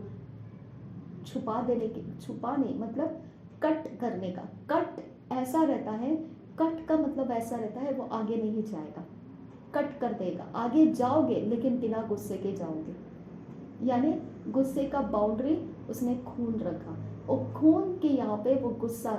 छुपा देने की, छुपा नहीं मतलब कट करने का। कट ऐसा रहता है, कट का मतलब ऐसा रहता है वो आगे नहीं जाएगा, कट कर देगा। आगे जाओगे लेकिन बिना गुस्से के जाओगे। यानी गुस्से का बाउंड्री उसने खून रखा, और खून के यहाँ पे वो गुस्सा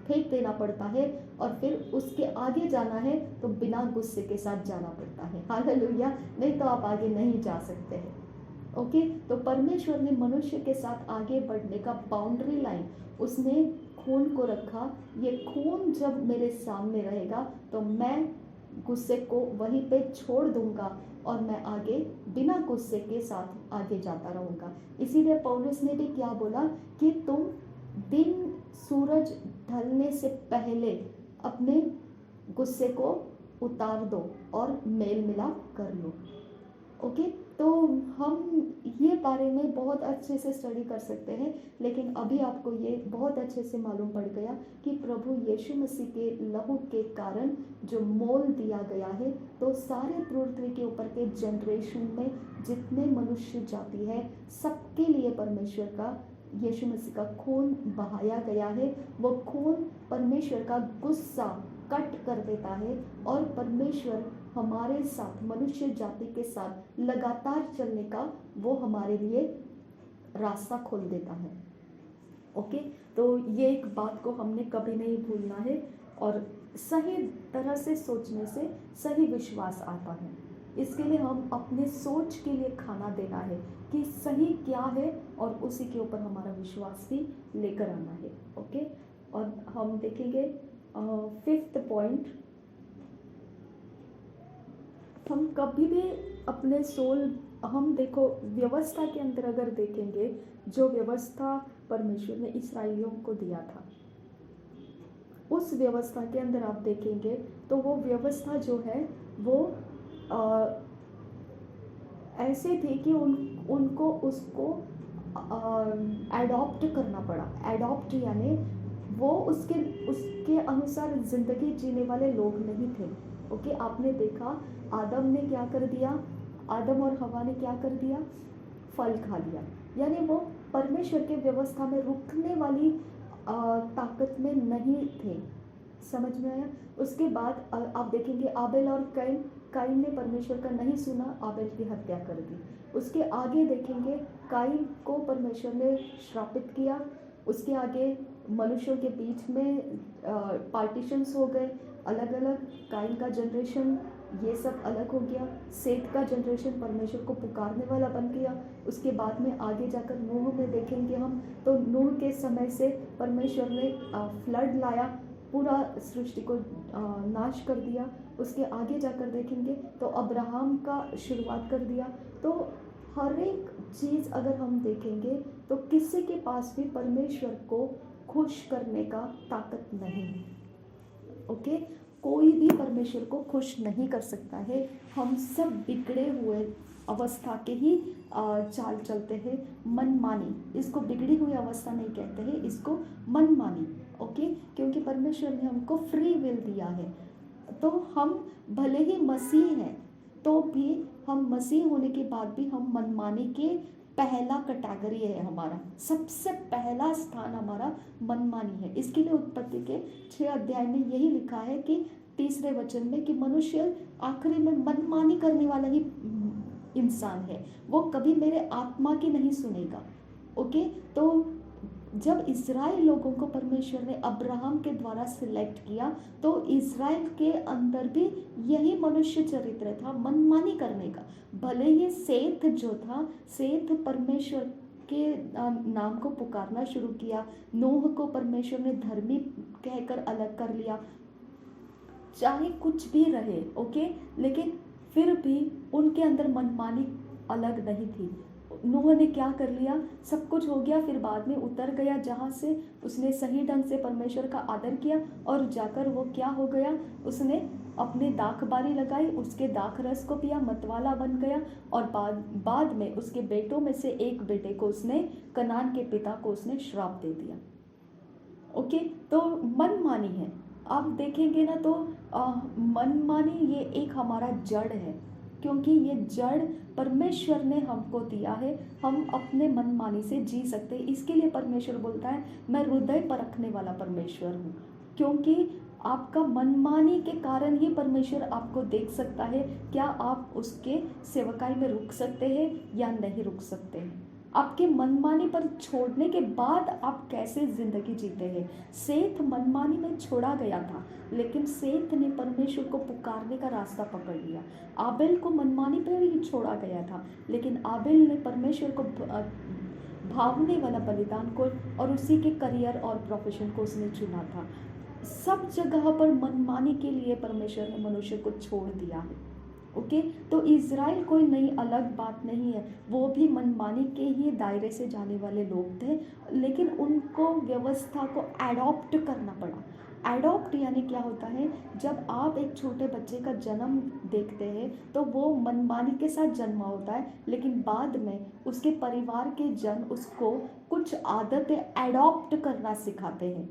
फेंक देना पड़ता है और फिर उसके आगे जाना है तो बिना गुस्से के साथ जाना पड़ता है। हालेलुया। नहीं तो आप आगे नहीं जा सकते हैं। ओके। तो परमेश्वर ने मनुष्य के साथ आगे बढ़ने का बाउंड्री लाइन उसने खून को रखा। ये खून जब मेरे सामने रहेगा तो मैं गुस्से को वहीं पे छोड़ दूंगा और मैं आगे बिना गुस्से के साथ आगे जाता रहूंगा। इसीलिए पौलुस ने भी क्या बोला कि तुम दिन सूरज ढलने से पहले अपने गुस्से को उतार दो और मेल मिलाप कर लो। ओके। तो हम ये बारे में बहुत अच्छे से स्टडी कर सकते हैं, लेकिन अभी आपको ये बहुत अच्छे से मालूम पड़ गया कि प्रभु यीशु मसीह के लहू के कारण जो मोल दिया गया है, तो सारे पृथ्वी के ऊपर के जनरेशन में जितने मनुष्य जाति है सबके लिए परमेश्वर का यीशु मसीह का खून बहाया गया है। वो खून परमेश्वर का गुस्सा कट कर देता है और परमेश्वर हमारे साथ, मनुष्य जाति के साथ लगातार चलने का वो हमारे लिए रास्ता खोल देता है। ओके। तो ये एक बात को हमने कभी नहीं भूलना है, और सही तरह से सोचने से सही विश्वास आता है। इसके लिए हम अपने सोच के लिए खाना देना है कि सही क्या है, और उसी के ऊपर हमारा विश्वास भी लेकर आना है। ओके। और हम देखेंगे 5th पॉइंट, हम कभी भी अपने सोल, हम देखो व्यवस्था के अंदर अगर देखेंगे, जो व्यवस्था परमेश्वर ने इस्राएलियों को दिया था, उस व्यवस्था के अंदर आप देखेंगे तो वो व्यवस्था जो है वो ऐसे थी कि उनको उसको एडॉप्ट करना पड़ा। एडॉप्ट यानी वो उसके अनुसार ज़िंदगी जीने वाले लोग नहीं थे। ओके। आपने देखा आदम ने क्या कर दिया, आदम और हवा ने क्या कर दिया, फल खा लिया। यानी वो परमेश्वर के व्यवस्था में रुकने वाली ताकत में नहीं थे। समझ में आया। उसके बाद आप देखेंगे आबेल और काइन ने परमेश्वर का नहीं सुना, आबेल की हत्या कर दी। उसके आगे देखेंगे काइन को परमेश्वर ने श्रापित किया। उसके आगे मनुष्यों के बीच में पार्टीशंस हो गए, अलग अलग। काइन का जनरेशन ये सब अलग हो गया। सेठ का जनरेशन परमेश्वर को पुकारने वाला बन गया। उसके बाद में आगे जाकर नूह में देखेंगे हम, तो नूह के समय से परमेश्वर ने फ्लड लाया, पूरा सृष्टि को नाश कर दिया। उसके आगे जाकर देखेंगे तो अब्राहम का शुरुआत कर दिया। तो हर एक चीज़ अगर हम देखेंगे तो किसी के पास भी परमेश्वर को खुश करने का ताकत नहीं है। ओके, कोई भी परमेश्वर को खुश नहीं कर सकता है। हम सब बिगड़े हुए अवस्था के ही चाल चलते हैं, मनमानी। इसको बिगड़ी हुई अवस्था नहीं कहते हैं, इसको मनमानी। ओके, क्योंकि परमेश्वर ने हमको फ्री विल दिया है, तो हम भले ही मसीह हैं तो भी हम मसीह होने के बाद भी हम मनमानी के पहला कैटेगरी है। हमारा सबसे पहला स्थान हमारा मनमानी है। इसके लिए उत्पत्ति के 6 अध्याय में यही लिखा है कि 3रे वचन में कि मनुष्य आखिरी में मनमानी करने वाला ही इंसान है, वो कभी मेरे आत्मा की नहीं सुनेगा। ओके, तो जब इज़राइल लोगों को परमेश्वर ने अब्राहम के द्वारा सिलेक्ट किया तो इज़राइल के अंदर भी यही मनुष्य चरित्र था, मनमानी करने का। भले ही सेथ जो था, सेथ परमेश्वर के नाम को पुकारना शुरू किया, नूह को परमेश्वर ने धर्मी कहकर अलग कर लिया, चाहे कुछ भी रहे। ओके, लेकिन फिर भी उनके अंदर मनमानी अलग नहीं थी। नूह ने क्या कर लिया, सब कुछ हो गया, फिर बाद में उतर गया जहाँ से, उसने सही ढंग से परमेश्वर का आदर किया और जाकर वो क्या हो गया, उसने अपने दाख बारी लगाई, उसके दाख रस को पिया, मतवाला बन गया और बाद में उसके बेटों में से एक बेटे को उसने, कनान के पिता को उसने श्राप दे दिया। ओके, तो मनमानी है। आप देखेंगे ना तो मनमानी ये एक हमारा जड़ है, क्योंकि ये जड़ परमेश्वर ने हमको दिया है। हम अपने मनमानी से जी सकते हैं। इसके लिए परमेश्वर बोलता है मैं हृदय परखने वाला परमेश्वर हूँ, क्योंकि आपका मनमानी के कारण ही परमेश्वर आपको देख सकता है, क्या आप उसके सेवकाई में रुक सकते हैं या नहीं रुक सकते हैं। आपके मनमानी पर छोड़ने के बाद आप कैसे जिंदगी जीते हैं। सेथ मनमानी में छोड़ा गया था, लेकिन सेथ ने परमेश्वर को पुकारने का रास्ता पकड़ लिया। आबेल को मनमानी पर ही छोड़ा गया था, लेकिन आबेल ने परमेश्वर को भावने वाला बलिदान को और उसी के करियर और प्रोफेशन को उसने चुना था। सब जगह पर मनमानी के लिए परमेश्वर ने मनुष्य को छोड़ दिया है। ओके, तो इज़राइल कोई नई अलग बात नहीं है, वो भी मनमानी के ही दायरे से जाने वाले लोग थे, लेकिन उनको व्यवस्था को एडॉप्ट करना पड़ा। एडॉप्ट यानी क्या होता है, जब आप एक छोटे बच्चे का जन्म देखते हैं तो वो मनमानी के साथ जन्मा होता है, लेकिन बाद में उसके परिवार के जन उसको कुछ आदतें एडॉप्ट करना सिखाते हैं।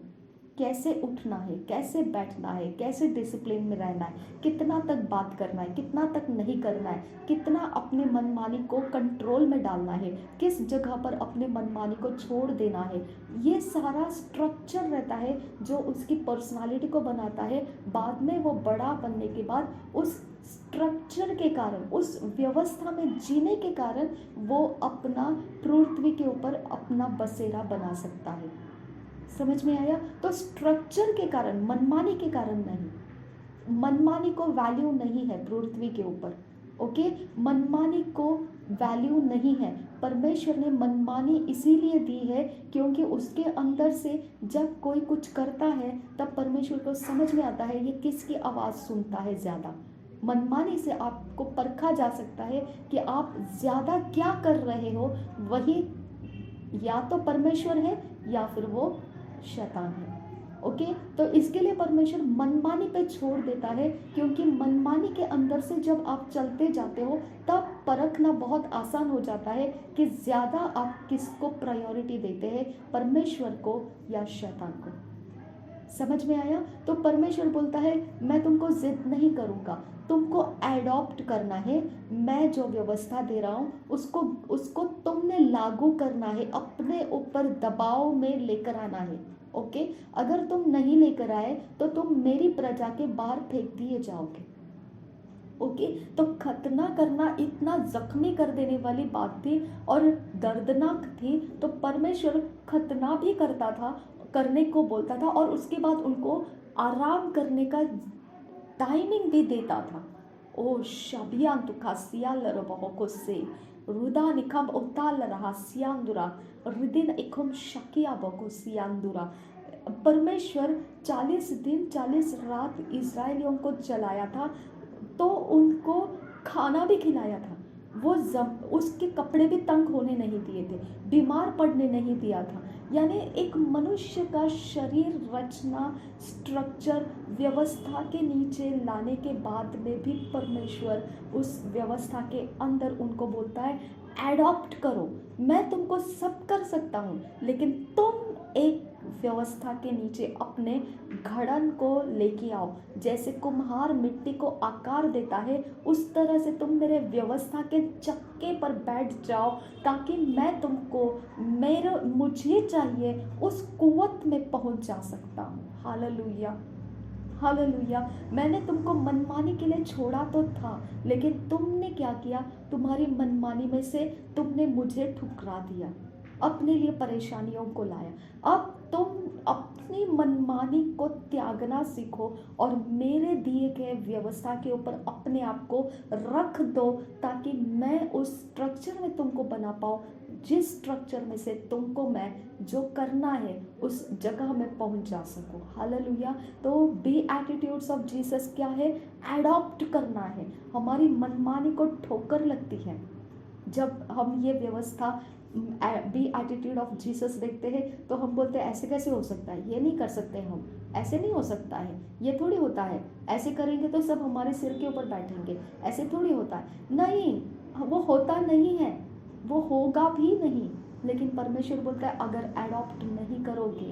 कैसे उठना है, कैसे बैठना है, कैसे डिसिप्लिन में रहना है, कितना तक बात करना है, कितना तक नहीं करना है, कितना अपने मनमानी को कंट्रोल में डालना है, किस जगह पर अपने मनमानी को छोड़ देना है। ये सारा स्ट्रक्चर रहता है जो उसकी पर्सनालिटी को बनाता है। बाद में वो बड़ा बनने के बाद उस स्ट्रक्चर के कारण, उस व्यवस्था में जीने के कारण वो अपना पृथ्वी के ऊपर अपना बसेरा बना सकता है। समझ में आया? तो स्ट्रक्चर के कारण, मनमानी के कारण नहीं। मनमानी को वैल्यू नहीं है पृथ्वी के ऊपर। ओके, मनमानी को वैल्यू नहीं है। परमेश्वर ने मनमानी इसीलिए दी है क्योंकि उसके अंदर से जब कोई कुछ करता है तब परमेश्वर को समझ में आता है ये किसकी आवाज़ सुनता है ज़्यादा। मनमानी से आपको परखा जा सकता है कि आप ज़्यादा क्या कर रहे हो, वही या तो परमेश्वर है या फिर वो शैतान है। ओके, तो इसके लिए परमेश्वर मनमानी पे छोड़ देता है, क्योंकि मनमानी के अंदर से जब आप चलते जाते हो तब परखना बहुत आसान हो जाता है कि ज़्यादा आप किसको प्रायोरिटी देते हैं, परमेश्वर को या शैतान को। समझ में आया? तो परमेश्वर बोलता है मैं तुमको जिद नहीं करूँगा, तुमको एडॉप्ट करना है। मैं जो व्यवस्था दे रहा हूँ उसको तुमने लागू करना है, अपने ऊपर दबाव में लेकर आना है। ओके, अगर तुम नहीं लेकर आए तो तुम मेरी प्रजा के बाहर फेंक दिए जाओगे। ओके, तो खतना करना इतना जख्मी कर देने वाली बात थी और दर्दनाक थी, तो परमेश्वर खतना भी करता था, करने को बोलता था और उसके बाद उनको आराम करने का टाइमिंग भी देता था। ओ शबियान तुका सियाल रबहो को से रुदा निकम उताल रहा सियांदुरा रिदिन इकुम शकिया बको सियांदुरा। परमेश्वर 40 दिन 40 रात इज़राइलियों को चलाया था, तो उनको खाना भी खिलाया था। वो उसके कपड़े भी तंग होने नहीं दिए थे, बीमार पड़ने नहीं दिया था। यानी एक मनुष्य का शरीर रचना, स्ट्रक्चर, व्यवस्था के नीचे लाने के बाद में भी परमेश्वर उस व्यवस्था के अंदर उनको बोलता है एडॉप्ट करो। मैं तुमको सब कर सकता हूँ, लेकिन तुम एक व्यवस्था के नीचे अपने घड़न को लेके आओ। जैसे कुम्हार मिट्टी को आकार देता है, उस तरह से तुम मेरे व्यवस्था के चक्के पर बैठ जाओ, ताकि मैं तुमको मुझे चाहिए उस कुवत में पहुंच जा सकता हूँ। Hallelujah, hallelujah. मैंने तुमको मनमानी के लिए छोड़ा तो था, लेकिन तुमने क्या किया? तुम्हारी मनमानी में से तुमने मुझे ठुकरा दिया, अपने लिए परेशानियों को लाया। अब तुम अपनी मनमानी को त्यागना सीखो और मेरे दिए गए व्यवस्था के ऊपर अपने आप को रख दो, ताकि मैं उस स्ट्रक्चर में तुमको बना पाऊँ, जिस स्ट्रक्चर में से तुमको मैं जो करना है उस जगह में पहुंच जा सकूं। हालेलुया। तो बी एटीट्यूड्स ऑफ जीसस क्या है? एडॉप्ट करना है। हमारी मनमानी को ठोकर लगती है जब हम ये व्यवस्था बी एटीट्यूड ऑफ जीसस देखते हैं, तो हम बोलते हैं ऐसे कैसे हो सकता है, ये नहीं कर सकते, हम ऐसे नहीं हो सकता है, ये थोड़ी होता है, ऐसे करेंगे तो सब हमारे सिर के ऊपर बैठेंगे, ऐसे थोड़ी होता है। नहीं, वो होता नहीं है, वो होगा भी नहीं। लेकिन परमेश्वर बोलता है अगर एडॉप्ट नहीं करोगे,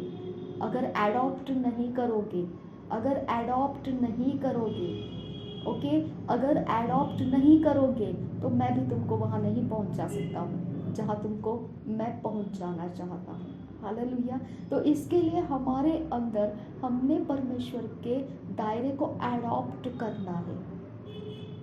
अगर एडॉप्ट नहीं करोगे, अगर एडॉप्ट नहीं करोगे, ओके, अगर एडॉप्ट नहीं करोगे तो मैं भी तुमको वहाँ नहीं पहुँचा सकता हूँ जहाँ तुमको मैं पहुँच जाना चाहता हूँ। हालेलुया। तो इसके लिए हमारे अंदर हमने परमेश्वर के दायरे को एडॉप्ट करना है,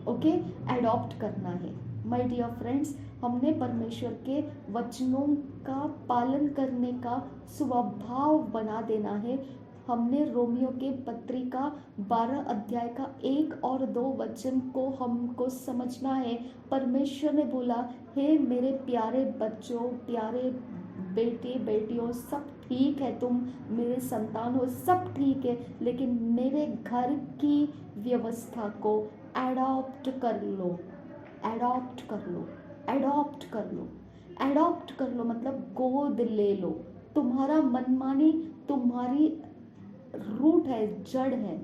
ओके, एडॉप्ट करना है। माय डियर फ्रेंड्स, हमने परमेश्वर के वचनों का पालन करने का स्वभाव बना देना है। हमने रोमियो के पत्रिका 12 अध्याय का 1 और 2 वचन को हमको समझना है। परमेश्वर ने बोला, हे मेरे प्यारे बच्चों, प्यारे बेटे बेटियों, सब ठीक है, तुम मेरे संतान हो, सब ठीक है, लेकिन मेरे घर की व्यवस्था को एडॉप्ट कर लो, एडॉप्ट कर लो, एडॉप्ट कर लो। एडॉप्ट कर लो मतलब गोद ले लो। तुम्हारा मनमानी तुम्हारी रूट है, जड़ है,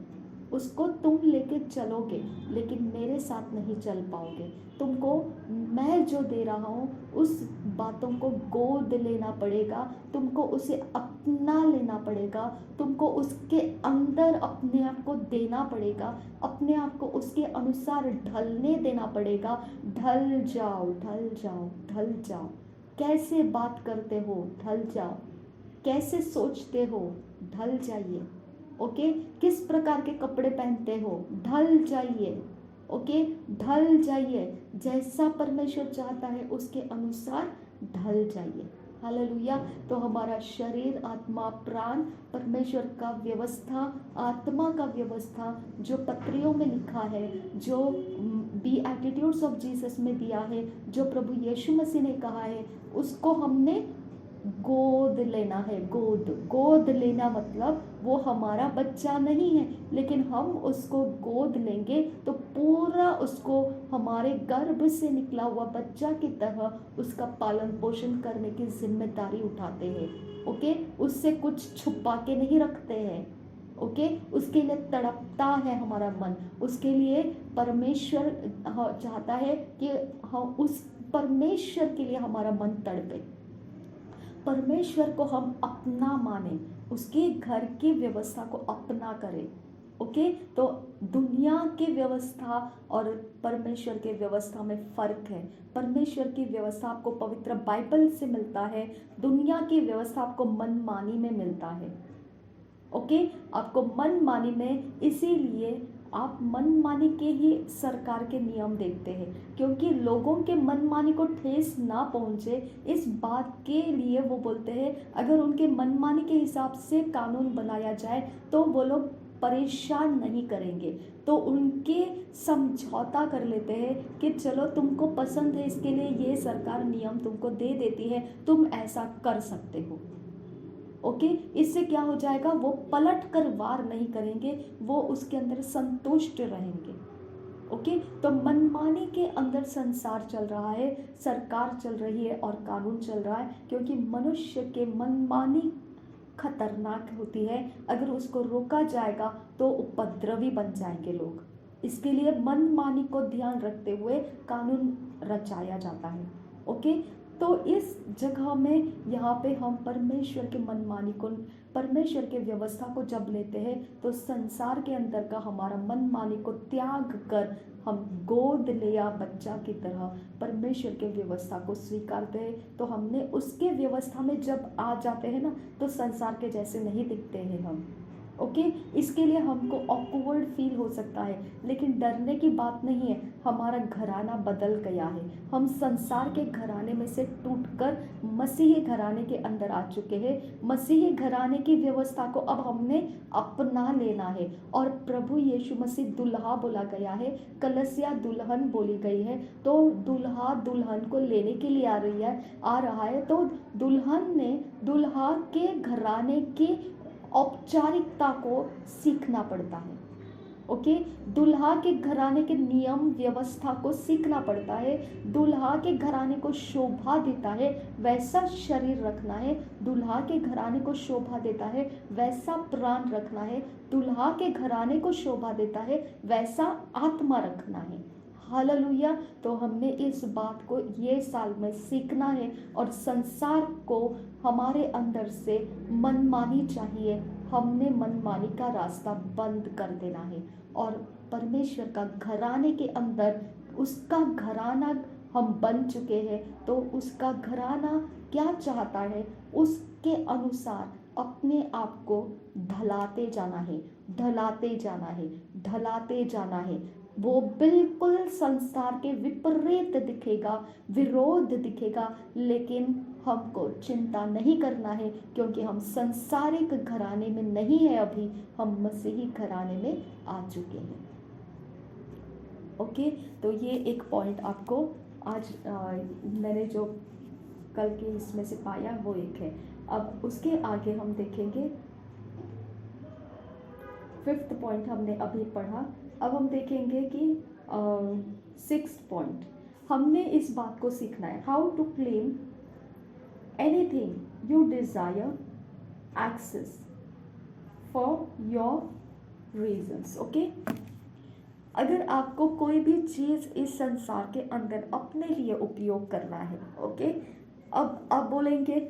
उसको तुम लेके चलोगे, लेकिन मेरे साथ नहीं चल पाओगे। तुमको मैं जो दे रहा हूँ उस बातों को गोद लेना पड़ेगा, तुमको उसे अपना लेना पड़ेगा, तुमको उसके अंदर अपने आप को देना पड़ेगा, अपने आप को उसके अनुसार ढलने देना पड़ेगा। ढल जाओ, ढल जाओ, ढल जाओ। कैसे बात करते हो? ढल जाओ। कैसे सोचते हो? ढल जाइए, ओके। किस प्रकार के कपड़े पहनते हो? ढल जाइए, ओके, ढल जाइए। जैसा परमेश्वर चाहता है उसके अनुसार ढल जाइए। हालेलुया। तो हमारा शरीर, आत्मा, प्राण परमेश्वर का व्यवस्था, आत्मा का व्यवस्था जो पत्रियों में लिखा है, जो बी एटीट्यूड्स ऑफ जीसस में दिया है, जो प्रभु यीशु मसीह ने कहा है, उसको हमने गोद लेना है। गोद लेना मतलब वो हमारा बच्चा नहीं है, लेकिन हम उसको गोद लेंगे तो पूरा उसको हमारे गर्भ से निकला हुआ बच्चा की तरह उसका पालन पोषण करने की जिम्मेदारी उठाते हैं, ओके। उससे कुछ छुपा के नहीं रखते हैं, ओके। उसके लिए तड़पता है हमारा मन, उसके लिए परमेश्वर चाहता है कि हम उस परमेश्वर के लिए हमारा मन तड़पे, परमेश्वर को हम अपना माने, उसके घर की व्यवस्था को अपना करें, ओके। तो दुनिया की व्यवस्था और परमेश्वर के व्यवस्था में फ़र्क है। परमेश्वर की व्यवस्था आपको पवित्र बाइबल से मिलता है, दुनिया की व्यवस्था आपको मनमानी में मिलता है, ओके। आपको मनमानी में, इसीलिए आप मनमानी के ही सरकार के नियम देखते हैं, क्योंकि लोगों के मनमानी को ठेस ना पहुंचे, इस बात के लिए वो बोलते हैं अगर उनके मनमानी के हिसाब से कानून बनाया जाए तो वो लोग परेशान नहीं करेंगे, तो उनके समझौता कर लेते हैं कि चलो तुमको पसंद है, इसके लिए ये सरकार नियम तुमको दे देती है, तुम ऐसा कर सकते हो, ओके। इससे क्या हो जाएगा? वो पलट कर वार नहीं करेंगे, वो उसके अंदर संतुष्ट रहेंगे, ओके, तो मनमानी के अंदर संसार चल रहा है, सरकार चल रही है और कानून चल रहा है, क्योंकि मनुष्य के मनमानी खतरनाक होती है। अगर उसको रोका जाएगा तो उपद्रवी बन जाएंगे लोग। इसके लिए मनमानी को ध्यान रखते हुए कानून रचाया जाता है। ओके, तो इस जगह में यहाँ पे हम परमेश्वर के मनमानी को, परमेश्वर के व्यवस्था को जब लेते हैं तो संसार के अंदर का हमारा मनमानी को त्याग कर हम गोद लिया बच्चा की तरह परमेश्वर के व्यवस्था को स्वीकारते हैं। तो हमने उसके व्यवस्था में जब आ जाते हैं ना, तो संसार के जैसे नहीं दिखते हैं हम। ओके, इसके लिए हमको ऑकवर्ड फील हो सकता है, लेकिन डरने की बात नहीं है। हमारा घराना बदल गया है, हम संसार के घराने में से टूटकर मसीही घराने के अंदर आ चुके हैं। मसीही घराने की व्यवस्था को अब हमने अपना लेना है, और प्रभु यीशु मसीह दुल्हा बोला गया है, कलसिया दुल्हन बोली गई है। तो दुल्हा दुल्हन को लेने के लिए आ रहा है। तो दुल्हन ने दुल्हा के घराने की औपचारिकता को सीखना पड़ता है। ओके, दुल्हा के घराने के नियम व्यवस्था को सीखना पड़ता है। दुल्हा के घराने को शोभा देता है वैसा शरीर रखना है, दुल्हा के घराने को शोभा देता है वैसा प्राण रखना है, दुल्हा के घराने को शोभा देता है वैसा आत्मा रखना है। हालेलुया। तो हमने इस बात को ये साल में सीखना है, और संसार को हमारे अंदर से मनमानी चाहिए। हमने मनमानी का रास्ता बंद कर देना है, और परमेश्वर का घराने के अंदर उसका घराना हम बन चुके हैं। तो उसका घराना क्या चाहता है, उसके अनुसार अपने आप को ढलाते जाना है, ढलाते जाना है, ढलाते जाना है। वो बिल्कुल संसार के विपरीत दिखेगा, विरोध दिखेगा, लेकिन हमको चिंता नहीं करना है, क्योंकि हम संसारिक घराने में नहीं है, अभी हम मसीही घराने में आ चुके हैं। ओके, तो ये एक पॉइंट आपको आज मैंने जो कल के इसमें से पाया वो एक है। अब उसके आगे हम देखेंगे, 5th पॉइंट हमने अभी पढ़ा। अब हम देखेंगे कि 6th पॉइंट हमने इस बात को सीखना है, how to claim anything you desire access for your reasons. Okay, अगर आपको कोई भी चीज़ इस संसार के अंदर अपने लिए उपयोग करना है, ओके, अब आप बोलेंगे,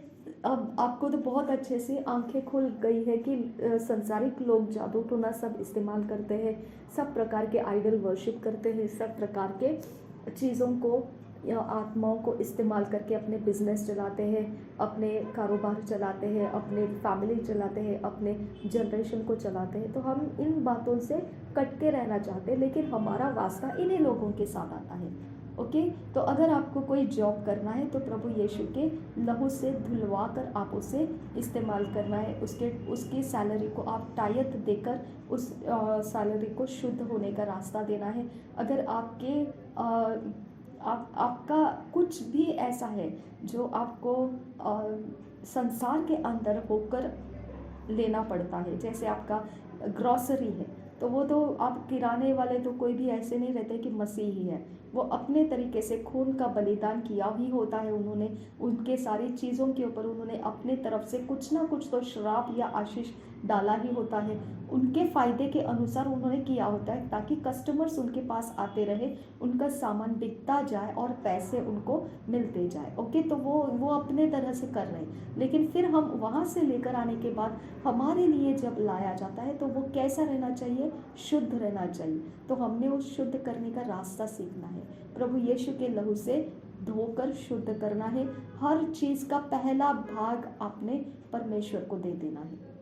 अब आपको तो बहुत अच्छे से आंखें खुल गई है कि संसारिक लोग जादू टोना सब इस्तेमाल करते हैं, सब प्रकार के आइडल वर्शिप करते हैं, सब प्रकार के चीज़ों को या आत्माओं को इस्तेमाल करके अपने बिजनेस चलाते हैं, अपने कारोबार चलाते हैं, अपने फैमिली चलाते हैं, अपने जनरेशन को चलाते हैं। तो हम इन बातों से कट के रहना चाहते हैं, लेकिन हमारा वास्ता इन्हीं लोगों के साथ आता है। ओके, तो अगर आपको कोई जॉब करना है तो प्रभु यीशु के लहू से धुलवा कर आप उसे इस्तेमाल करना है। उसकी सैलरी को आप टायत देकर उस सैलरी को शुद्ध होने का रास्ता देना है। अगर आपका कुछ भी ऐसा है जो आपको संसार के अंदर होकर लेना पड़ता है, जैसे आपका ग्रॉसरी है, तो वो तो आप किराने वाले तो कोई भी ऐसे नहीं रहते कि मसीही है, वो अपने तरीके से खून का बलिदान किया ही होता है। उन्होंने उनके सारी चीज़ों के ऊपर उन्होंने अपने तरफ से कुछ ना कुछ तो श्राप या आशीष डाला ही होता है, उनके फ़ायदे के अनुसार उन्होंने किया होता है, ताकि कस्टमर्स उनके पास आते रहे, उनका सामान बिकता जाए और पैसे उनको मिलते जाए। ओके, तो वो अपने तरह से कर रहे हैं, लेकिन फिर हम वहाँ से लेकर आने के बाद हमारे लिए जब लाया जाता है तो वो कैसा रहना चाहिए, शुद्ध रहना चाहिए। तो हमने उस शुद्ध करने का रास्ता सीखना है, प्रभु यीशु के लहू से धोकर शुद्ध करना है। हर चीज़ का पहला भाग आपने परमेश्वर को दे देना है,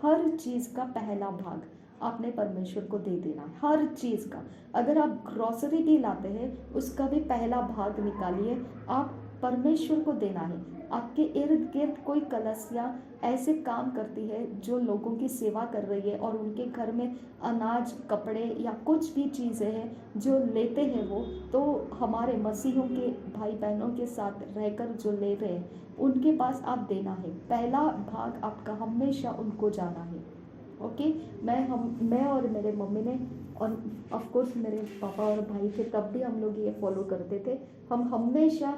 हर चीज़ का पहला भाग आपने परमेश्वर को दे देना है, हर चीज़ का। अगर आप ग्रॉसरी भी लाते हैं उसका भी पहला भाग निकालिए, आप परमेश्वर को देना है। आपके इर्द गिर्द कोई कलसिया ऐसे काम करती है जो लोगों की सेवा कर रही है, और उनके घर में अनाज, कपड़े या कुछ भी चीज़ें हैं जो लेते हैं वो, तो हमारे मसीहों के भाई बहनों के साथ रहकर जो ले रहे हैं उनके पास आप देना है। पहला भाग आपका हमेशा उनको जाना है। ओके, मैं और मेरे मम्मी ने और ऑफ कोर्स मेरे पापा और भाई थे तब भी हम लोग ये फॉलो करते थे। हम हमेशा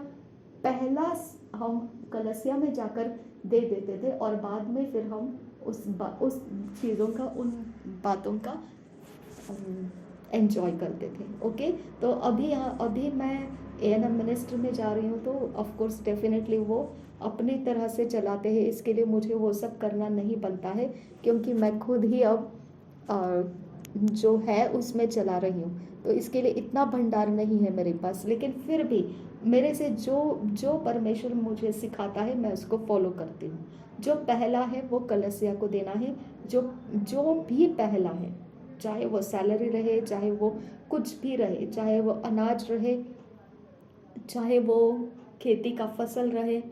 पहला हम कलसिया में जाकर दे देते थे और बाद में फिर हम उस चीज़ों का, उन बातों का एंजॉय करते थे। ओके, तो अभी मैं एएनएम मिनिस्ट्री में जा रही हूँ, तो ऑफ कोर्स डेफिनेटली वो अपनी तरह से चलाते हैं, इसके लिए मुझे वो सब करना नहीं बनता है, क्योंकि मैं खुद ही अब जो है उसमें चला रही हूँ, तो इसके लिए इतना भंडार नहीं है मेरे पास। लेकिन फिर भी मेरे से जो परमेश्वर मुझे सिखाता है मैं उसको फॉलो करती हूँ। जो पहला है वो कलसिया को देना है, जो भी पहला है, चाहे वो सैलरी रहे, चाहे वो कुछ भी रहे, चाहे वो अनाज रहे, चाहे वो खेती का फसल रहे,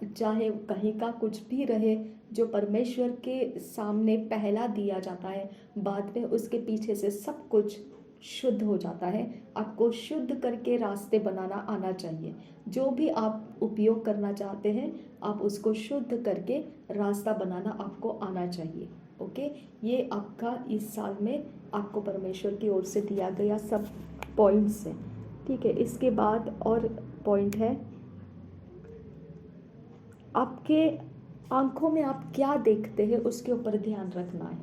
चाहे कहीं का कुछ भी रहे, जो परमेश्वर के सामने पहला दिया जाता है, बाद में उसके पीछे से सब कुछ शुद्ध हो जाता है। आपको शुद्ध करके रास्ते बनाना आना चाहिए। जो भी आप उपयोग करना चाहते हैं, आप उसको शुद्ध करके रास्ता बनाना आपको आना चाहिए। ओके, ये आपका इस साल में आपको परमेश्वर की ओर से दिया गया सब पॉइंट्स हैं। ठीक है, इसके बाद और पॉइंट है, आपके आंखों में आप क्या देखते हैं उसके ऊपर ध्यान रखना है,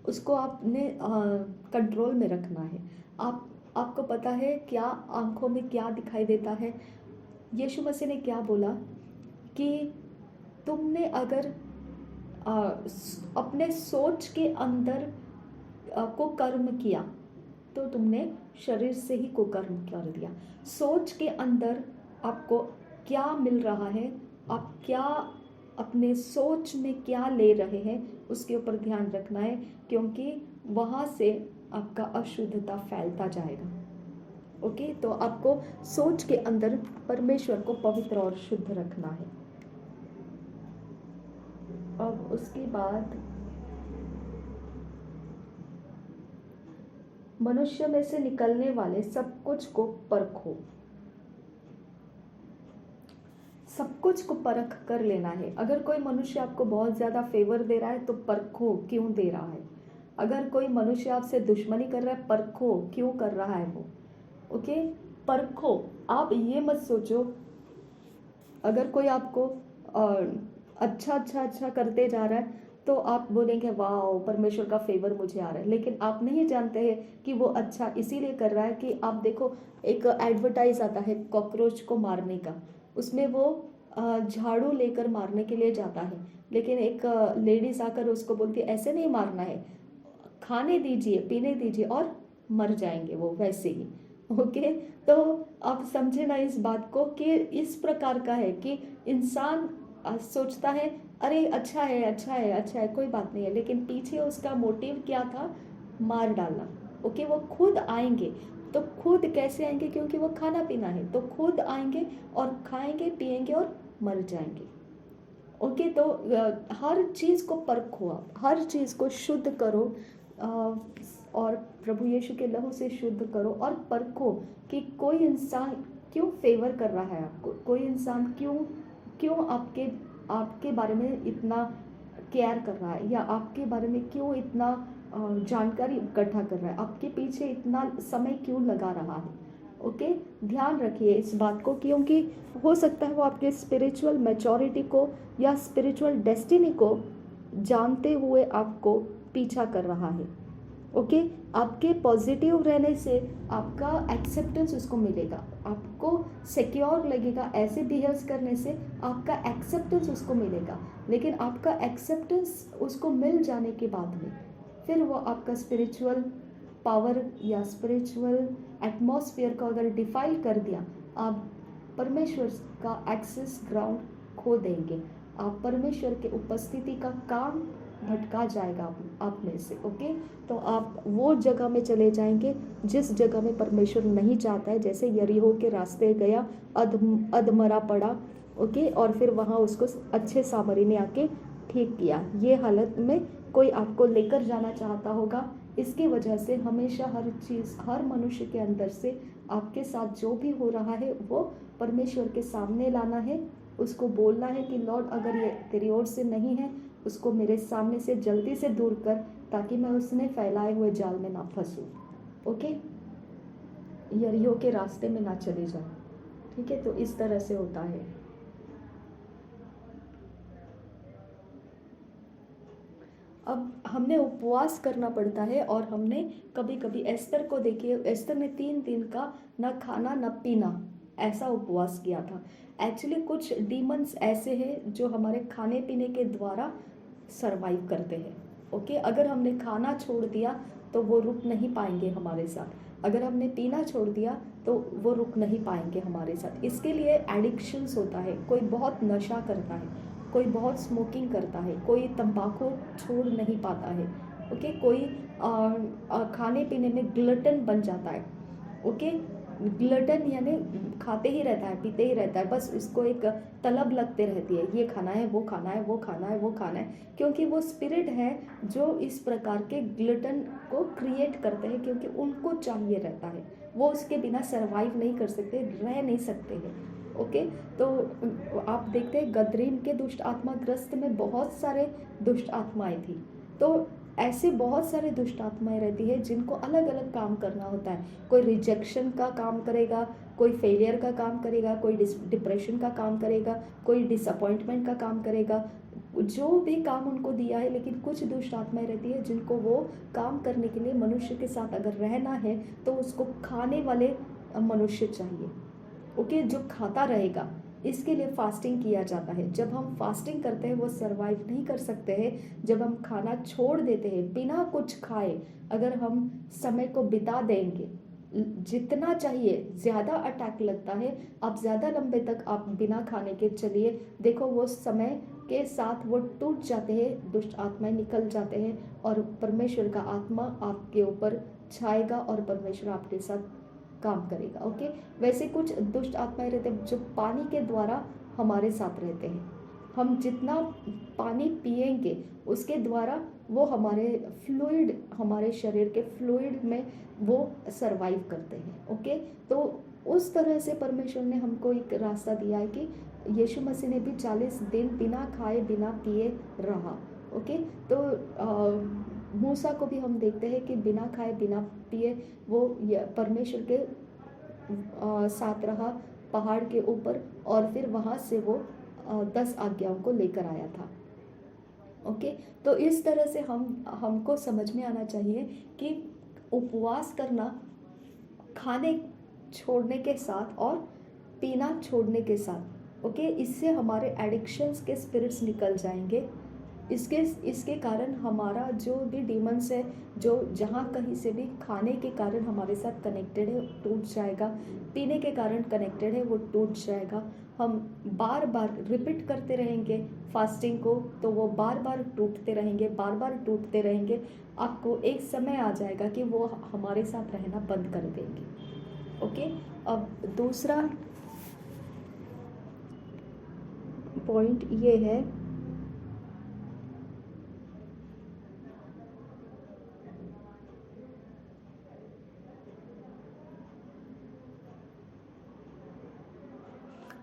उसको आपने कंट्रोल में रखना है। आपको पता है क्या आंखों में क्या दिखाई देता है? यीशु मसीह ने क्या बोला कि तुमने अगर अपने सोच के अंदर को कर्म किया तो तुमने शरीर से ही को कर्म कर दिया। सोच के अंदर आपको क्या मिल रहा है, आप क्या अपने सोच में क्या ले रहे हैं, उसके ऊपर ध्यान रखना है, क्योंकि वहाँ से आपका अशुद्धता फैलता जाएगा। ओके, तो आपको सोच के अंदर परमेश्वर को पवित्र और शुद्ध रखना है। अब उसके बाद मनुष्य में से निकलने वाले सब कुछ को परखो। सब कुछ को परख कर लेना है। अगर कोई मनुष्य आपको बहुत ज़्यादा फेवर दे रहा है तो परखो क्यों दे रहा है। अगर कोई मनुष्य आपसे दुश्मनी कर रहा है, परखो क्यों कर रहा है वो। ओके, परखो। आप ये मत सोचो अगर कोई आपको अच्छा करते जा रहा है तो आप बोलेंगे वाह परमेश्वर का फेवर मुझे आ रहा है, लेकिन आप नहीं जानते हैं कि वो अच्छा इसीलिए कर रहा है कि आप देखो, एक एडवर्टाइज आता है कॉकरोच को मारने का, उसमें वो झाड़ू लेकर मारने के लिए जाता है, लेकिन एक लेडीज आकर उसको बोलती है ऐसे नहीं मारना है, खाने दीजिए, पीने दीजिए और मर जाएंगे वो वैसे ही। ओके, तो आप समझे ना इस बात को कि इस प्रकार का है कि इंसान सोचता है अरे अच्छा है अच्छा है अच्छा है, कोई बात नहीं है, लेकिन पीछे उसका मोटिव क्या था, मार डालना। ओके, वो खुद आएंगे, तो खुद कैसे आएंगे, क्योंकि वो खाना पीना है, तो खुद आएंगे और खाएंगे पिएंगे और मर जाएंगे। ओके, तो हर चीज़ को परखो, आप हर चीज़ को शुद्ध करो और प्रभु यीशु के लहू से शुद्ध करो और परखो कि कोई इंसान क्यों फेवर कर रहा है आपको, कोई इंसान क्यों आपके बारे में इतना केयर कर रहा है, या आपके बारे में क्यों इतना जानकारी इकट्ठा कर रहा है, आपके पीछे इतना समय क्यों लगा रहा है। ओके, ध्यान रखिए इस बात को, क्योंकि हो सकता है वो आपके स्पिरिचुअल मैच्योरिटी को या स्पिरिचुअल डेस्टिनी को जानते हुए आपको पीछा कर रहा है। ओके, आपके पॉजिटिव रहने से आपका एक्सेप्टेंस उसको मिलेगा, आपको सिक्योर लगेगा, ऐसे बिहेव करने से आपका एक्सेप्टेंस उसको मिलेगा, लेकिन आपका एक्सेप्टेंस उसको मिल जाने के बाद में फिर वो आपका स्पिरिचुअल पावर या स्पिरिचुअल एटमॉस्फेयर को अगर डिफाइल कर दिया, आप परमेश्वर का एक्सेस ग्राउंड खो देंगे, आप परमेश्वर के उपस्थिति का काम भटका जाएगा आप में से। ओके, तो आप वो जगह में चले जाएंगे जिस जगह में परमेश्वर नहीं चाहता है, जैसे यरीहो के रास्ते गया, अधमरा पड़ा। ओके, और फिर वहाँ उसको अच्छे सामरी ने आके ठीक किया। ये हालत में कोई आपको लेकर जाना चाहता होगा, इसकी वजह से हमेशा हर चीज़, हर मनुष्य के अंदर से आपके साथ जो भी हो रहा है वो परमेश्वर के सामने लाना है, उसको बोलना है कि लॉर्ड अगर ये तेरी ओर से नहीं है उसको मेरे सामने से जल्दी से दूर कर, ताकि मैं उसने फैलाए हुए जाल में ना फंसूं। ओके, यरीहो के रास्ते में ना चले जाओ। ठीक है, तो इस तरह से होता है। अब हमने उपवास करना पड़ता है, और हमने कभी कभी एस्तर को देखिए, एस्तर ने 3 दिन का न खाना न पीना ऐसा उपवास किया था। एक्चुअली कुछ डीमंस ऐसे हैं जो हमारे खाने पीने के द्वारा सरवाइव करते हैं। ओके, अगर हमने खाना छोड़ दिया तो वो रुक नहीं पाएंगे हमारे साथ, अगर हमने पीना छोड़ दिया तो वो रुक नहीं पाएंगे हमारे साथ। इसके लिए एडिक्शंस होता है, कोई बहुत नशा करता है, कोई बहुत स्मोकिंग करता है, कोई तंबाकू छोड़ नहीं पाता है। ओके, कोई खाने पीने में ग्लटन बन जाता है। ओके, ग्लटन यानी खाते ही रहता है, पीते ही रहता है, बस इसको एक तलब लगते रहती है, ये खाना है, वो खाना है, वो खाना है, वो खाना है, क्योंकि वो स्पिरिट है जो इस प्रकार के ग्लटन को क्रिएट करते हैं, क्योंकि उनको चाहिए रहता है, वो उसके बिना सरवाइव नहीं कर सकते, रह नहीं सकते हैं। ओके, तो आप देखते हैं गदरीन के दुष्ट आत्मा ग्रस्त में बहुत सारे दुष्ट आत्माएं थी। तो ऐसे बहुत सारे दुष्ट आत्माएं रहती है जिनको अलग अलग काम करना होता है। कोई रिजेक्शन का काम करेगा, कोई फेलियर का काम करेगा, कोई डिप्रेशन का काम करेगा, कोई डिसअपॉइंटमेंट का काम करेगा, जो भी काम उनको दिया है। लेकिन कुछ दुष्ट आत्माएं रहती है जिनको वो काम करने के लिए मनुष्य के साथ अगर रहना है तो उसको खाने वाले मनुष्य चाहिए। ओके, जो खाता रहेगा, इसके लिए फास्टिंग किया जाता है। जब हम फास्टिंग करते हैं वो सरवाइव नहीं कर सकते हैं। जब हम खाना छोड़ देते हैं बिना कुछ खाए, अगर हम समय को बिता देंगे, जितना चाहिए, ज़्यादा अटैक लगता है, आप ज़्यादा लंबे तक आप बिना खाने के चलिए, देखो वो समय के साथ वो टूट जाते हैं, दुष्ट आत्माएं निकल जाते हैं, और परमेश्वर का आत्मा आपके ऊपर छाएगा और परमेश्वर आपके साथ काम करेगा। ओके, वैसे कुछ दुष्ट आत्माएं रहते हैं जो पानी के द्वारा हमारे साथ रहते हैं। हम जितना पानी पिएंगे उसके द्वारा वो हमारे फ्लूइड, हमारे शरीर के फ्लूइड में वो सरवाइव करते हैं। ओके, तो उस तरह से परमेश्वर ने हमको एक रास्ता दिया है कि यीशु मसीह ने भी 40 दिन बिना खाए बिना पिए रहा। ओके, तो मूसा को भी हम देखते हैं कि बिना खाए बिना पिए वो परमेश्वर के साथ रहा पहाड़ के ऊपर, और फिर वहाँ से वो 10 आज्ञाओं को लेकर आया था। ओके, तो इस तरह से हमको समझ में आना चाहिए कि उपवास करना खाने छोड़ने के साथ और पीना छोड़ने के साथ। ओके, इससे हमारे एडिक्शंस के स्पिरिट्स निकल जाएंगे। इसके कारण हमारा जो भी डीमंस है, जो जहाँ कहीं से भी खाने के कारण हमारे साथ कनेक्टेड है, टूट जाएगा, पीने के कारण कनेक्टेड है, वो टूट जाएगा। हम बार बार रिपीट करते रहेंगे फास्टिंग को, तो वो बार बार टूटते रहेंगे, बार बार टूटते रहेंगे। आपको एक समय आ जाएगा कि वो हमारे साथ रहना बंद कर देंगे। ओके, अब दूसरा पॉइंट ये है,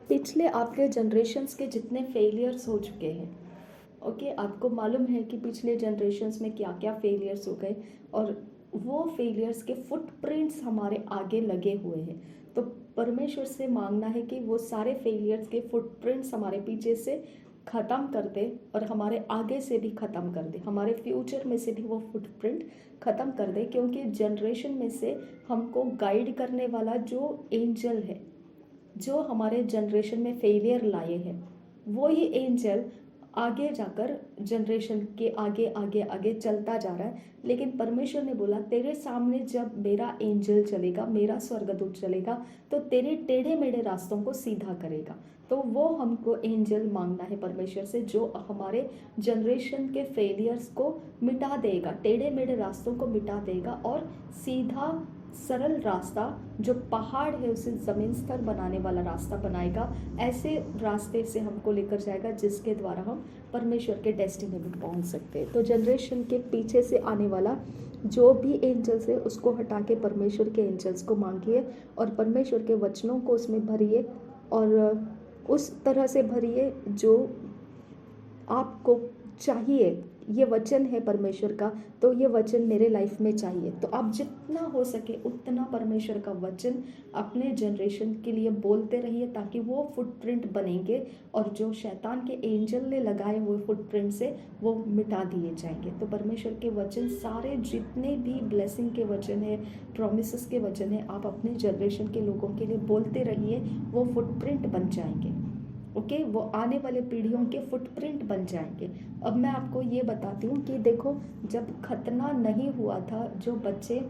पिछले आपके जनरेशन्स के जितने फेलियर्स हो चुके हैं, ओके, आपको मालूम है कि पिछले जनरेशन्स में क्या क्या फेलियर्स हो गए, और वो फेलियर्स के फुटप्रिंट्स हमारे आगे लगे हुए हैं। तो परमेश्वर से मांगना है कि वो सारे फेलियर्स के फुटप्रिंट्स हमारे पीछे से ख़त्म कर दे, और हमारे आगे से भी ख़त्म कर दे, हमारे फ्यूचर में से भी वो फुटप्रिंट ख़त्म कर दे। क्योंकि जनरेशन में से हमको गाइड करने वाला जो एंजल है, जो हमारे जनरेशन में फेलियर लाए हैं, वो ही एंजल आगे जाकर जनरेशन के आगे आगे आगे चलता जा रहा है। लेकिन परमेश्वर ने बोला, तेरे सामने जब मेरा एंजल चलेगा, मेरा स्वर्गदूत चलेगा, तो तेरे टेढ़े मेढ़े रास्तों को सीधा करेगा। तो वो हमको एंजल मांगना है परमेश्वर से, जो हमारे जनरेशन के फेलियर्स को मिटा देगा, टेढ़े मेढ़े रास्तों को मिटा देगा, और सीधा सरल रास्ता, जो पहाड़ है उसे ज़मीन स्तर बनाने वाला रास्ता बनाएगा। ऐसे रास्ते से हमको लेकर जाएगा जिसके द्वारा हम परमेश्वर के डेस्टिनी में पहुंच सकते हैं। तो जनरेशन के पीछे से आने वाला जो भी एंजल्स है उसको हटा के परमेश्वर के एंजल्स को मांगिए, और परमेश्वर के वचनों को उसमें भरिए, और उस तरह से भरिए जो आपको चाहिए ये वचन है परमेश्वर का, तो ये वचन मेरे लाइफ में चाहिए। तो आप जितना हो सके उतना परमेश्वर का वचन अपने जनरेशन के लिए बोलते रहिए, ताकि वो फुटप्रिंट बनेंगे और जो शैतान के एंजल ने लगाए हुए फुटप्रिंट से वो मिटा दिए जाएंगे। तो परमेश्वर के वचन सारे जितने भी ब्लेसिंग के वचन है, प्रॉमिसेस के वचन है, आप अपने जनरेशन के लोगों के लिए बोलते रहिए, वो फुटप्रिंट बन जाएंगे। ओके, वो आने वाले पीढ़ियों के फुटप्रिंट बन जाएंगे। अब मैं आपको ये बताती हूँ कि देखो, जब खतना नहीं हुआ था, जो बच्चे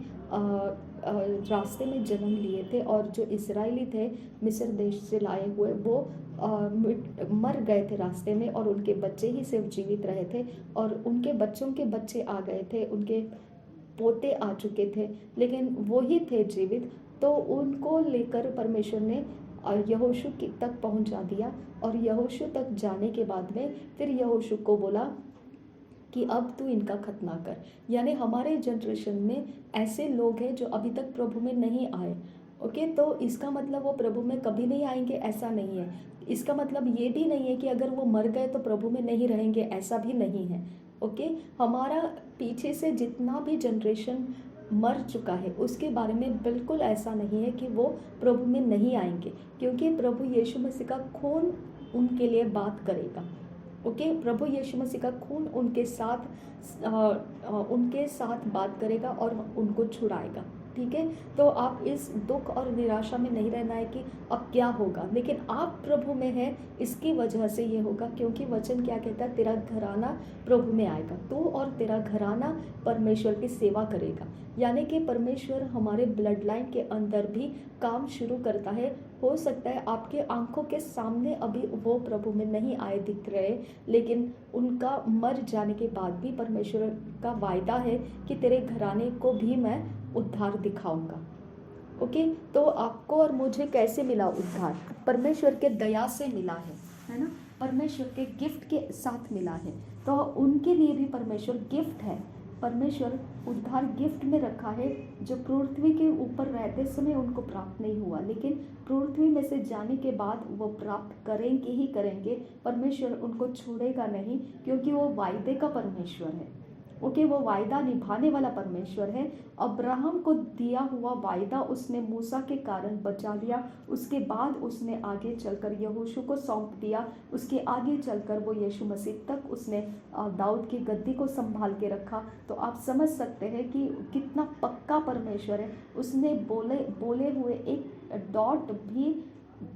रास्ते में जन्म लिए थे और जो इजरायली थे मिस्र देश से लाए हुए, वो मर गए थे रास्ते में, और उनके बच्चे ही सिर्फ जीवित रहे थे, और उनके बच्चों के बच्चे आ गए थे, उनके पोते आ चुके थे, लेकिन वो ही थे जीवित। तो उनको लेकर परमेश्वर ने यहोशू तक पहुंचा दिया, और यहोशू तक जाने के बाद में फिर यहोशू को बोला कि अब तू इनका खतना कर। यानी हमारे जनरेशन में ऐसे लोग हैं जो अभी तक प्रभु में नहीं आए। ओके, तो इसका मतलब वो प्रभु में कभी नहीं आएंगे, ऐसा नहीं है। इसका मतलब ये भी नहीं है कि अगर वो मर गए तो प्रभु में नहीं रहेंगे, ऐसा भी नहीं है। ओके, हमारा पीछे से जितना भी जनरेशन मर चुका है उसके बारे में बिल्कुल ऐसा नहीं है कि वो प्रभु में नहीं आएंगे, क्योंकि प्रभु यीशु मसीह का खून उनके लिए बात करेगा। ओके, प्रभु यीशु मसीह का खून उनके साथ बात करेगा और उनको छुड़ाएगा। ठीक है, तो आप इस दुख और निराशा में नहीं रहना है कि अब क्या होगा, लेकिन आप प्रभु में हैं, इसकी वजह से ये होगा, क्योंकि वचन क्या कहता है, तेरा घराना प्रभु में आएगा, तू और तेरा घराना परमेश्वर की सेवा करेगा। यानी कि परमेश्वर हमारे ब्लड लाइन के अंदर भी काम शुरू करता है। हो सकता है आपके आंखों के सामने अभी वो प्रभु में नहीं आए दिख रहे, लेकिन उनका मर जाने के बाद भी परमेश्वर का वायदा है कि तेरे घराने को भी मैं उद्धार दिखाऊंगा। ओके, तो आपको और मुझे कैसे मिला उद्धार? परमेश्वर के दया से मिला है ना, परमेश्वर के गिफ्ट के साथ मिला है। तो उनके लिए भी परमेश्वर गिफ्ट है। परमेश्वर उद्धार गिफ्ट में रखा है, जो पृथ्वी के ऊपर रहते समय उनको प्राप्त नहीं हुआ, लेकिन पृथ्वी में से जाने के बाद वो प्राप्त करेंगे ही करेंगे। परमेश्वर उनको छोड़ेगा नहीं, क्योंकि वो वायदे का परमेश्वर है। ओके, वो वायदा निभाने वाला परमेश्वर है। अब्राहम को दिया हुआ वायदा उसने मूसा के कारण बचा लिया, उसके बाद उसने आगे चलकर यहोशू को सौंप दिया, उसके आगे चलकर वो यीशु मसीह तक उसने दाऊद की गद्दी को संभाल के रखा। तो आप समझ सकते हैं कि कितना पक्का परमेश्वर है। उसने बोले हुए एक डॉट भी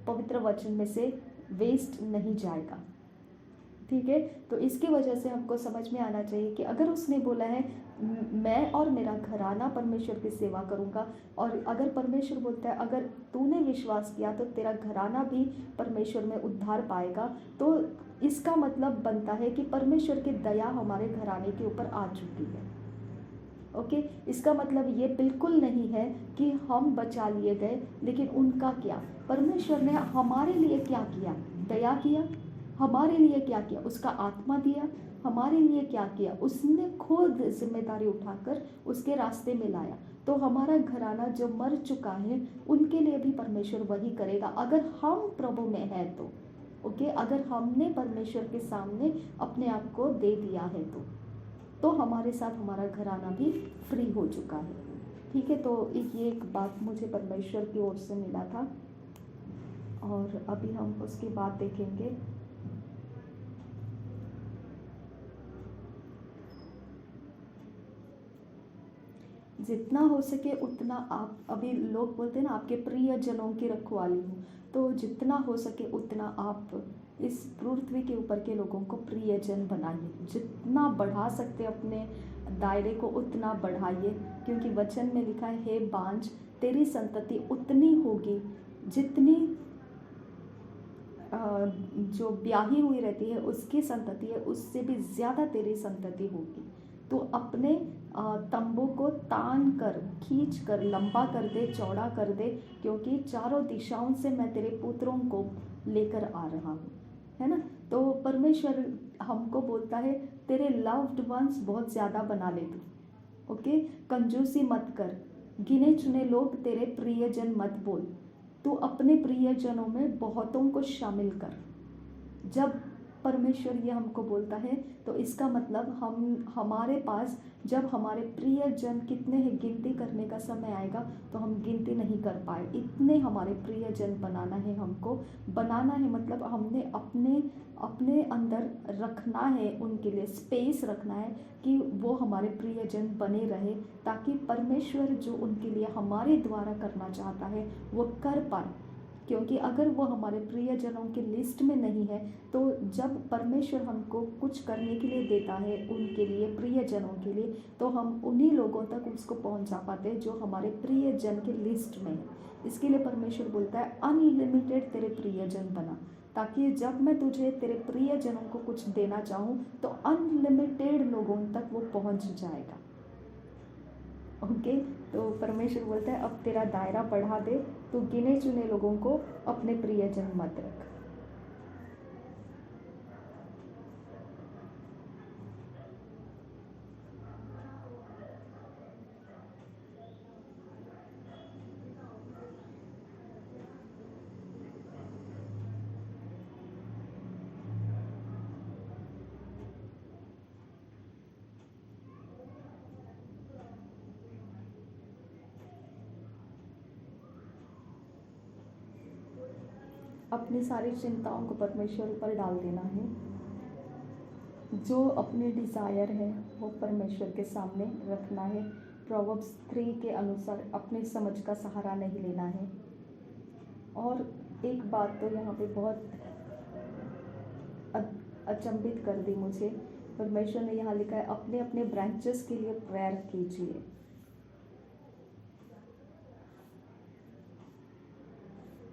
पवित्र वचन में से वेस्ट नहीं जाएगा। ठीक है, तो इसकी वजह से हमको समझ में आना चाहिए कि अगर उसने बोला है मैं और मेरा घराना परमेश्वर की सेवा करूंगा, और अगर परमेश्वर बोलता है अगर तूने विश्वास किया तो तेरा घराना भी परमेश्वर में उद्धार पाएगा, तो इसका मतलब बनता है कि परमेश्वर की दया हमारे घराने के ऊपर आ चुकी है। ओके, इसका मतलब ये बिल्कुल नहीं है कि हम बचा लिए गए, लेकिन उनका क्या, परमेश्वर ने हमारे लिए क्या किया, दया किया। हमारे लिए क्या किया, उसका आत्मा दिया। हमारे लिए क्या किया, उसने खुद जिम्मेदारी उठाकर उसके रास्ते में लाया। तो हमारा घराना जो मर चुका है उनके लिए भी परमेश्वर वही करेगा, अगर हम प्रभु में हैं तो। ओके, अगर हमने परमेश्वर के सामने अपने आप को दे दिया है तो हमारे साथ हमारा घराना भी फ्री हो चुका है। ठीक है, तो ये एक बात मुझे परमेश्वर की ओर से मिला था, और अभी हम उसकी बात देखेंगे। जितना हो सके उतना आप, अभी लोग बोलते हैं ना आपके प्रियजनों की रखवाली हो, तो जितना हो सके उतना आप इस पृथ्वी के ऊपर के लोगों को प्रियजन बनाइए। जितना बढ़ा सकते अपने दायरे को उतना बढ़ाइए, क्योंकि वचन में लिखा है, हे बांझ तेरी संतति उतनी होगी जितनी जो ब्याही हुई रहती है उसकी संतति है, उससे भी ज़्यादा तेरी संतति होगी। तो अपने तंबू को तान कर, खींच कर, लंबा कर दे, चौड़ा कर दे, क्योंकि चारों दिशाओं से मैं तेरे पुत्रों को लेकर आ रहा हूँ, है ना। तो परमेश्वर हमको बोलता है तेरे लव्ड वंस बहुत ज़्यादा बना ले तू। ओके, कंजूसी मत कर, गिने चुने लोग तेरे प्रियजन मत बोल, तू अपने प्रियजनों में बहुतों को शामिल कर। जब परमेश्वर ये हमको बोलता है। तो इसका मतलब हमारे पास जब हमारे प्रियजन कितने हैं गिनती करने का समय आएगा तो हम गिनती नहीं कर पाए, इतने हमारे प्रियजन बनाना है हमको। बनाना है मतलब हमने अपने अपने अंदर रखना है, उनके लिए स्पेस रखना है कि वो हमारे प्रियजन बने रहे, ताकि परमेश्वर जो उनके लिए हमारे द्वारा करना चाहता है वो कर पाए। क्योंकि अगर वो हमारे प्रियजनों की लिस्ट में नहीं है तो जब परमेश्वर हमको कुछ करने के लिए देता है उनके लिए, प्रियजनों के लिए, तो हम उन्हीं लोगों तक उसको पहुंचा पाते हैं जो हमारे प्रियजन की लिस्ट में है। इसके लिए परमेश्वर बोलता है अनलिमिटेड तेरे प्रियजन बना, ताकि जब मैं तुझे तेरे प्रियजनों को कुछ देना चाहूँ तो अनलिमिटेड लोगों तक वो पहुंच जाएगा। ओके, तो परमेश्वर बोलता है अब तेरा दायरा बढ़ा दे, तो गिने चुने लोगों को अपने प्रियजन मत रख। अपनी सारी चिंताओं को परमेश्वर पर डाल देना है। जो अपने डिज़ायर है वो परमेश्वर के सामने रखना है। प्रोवर्ब्स 3 के अनुसार अपनी समझ का सहारा नहीं लेना है। और एक बात तो यहाँ पे बहुत अचंभित कर दी मुझे। परमेश्वर ने यहाँ लिखा है अपने अपने ब्रांचेस के लिए प्रेयर कीजिए।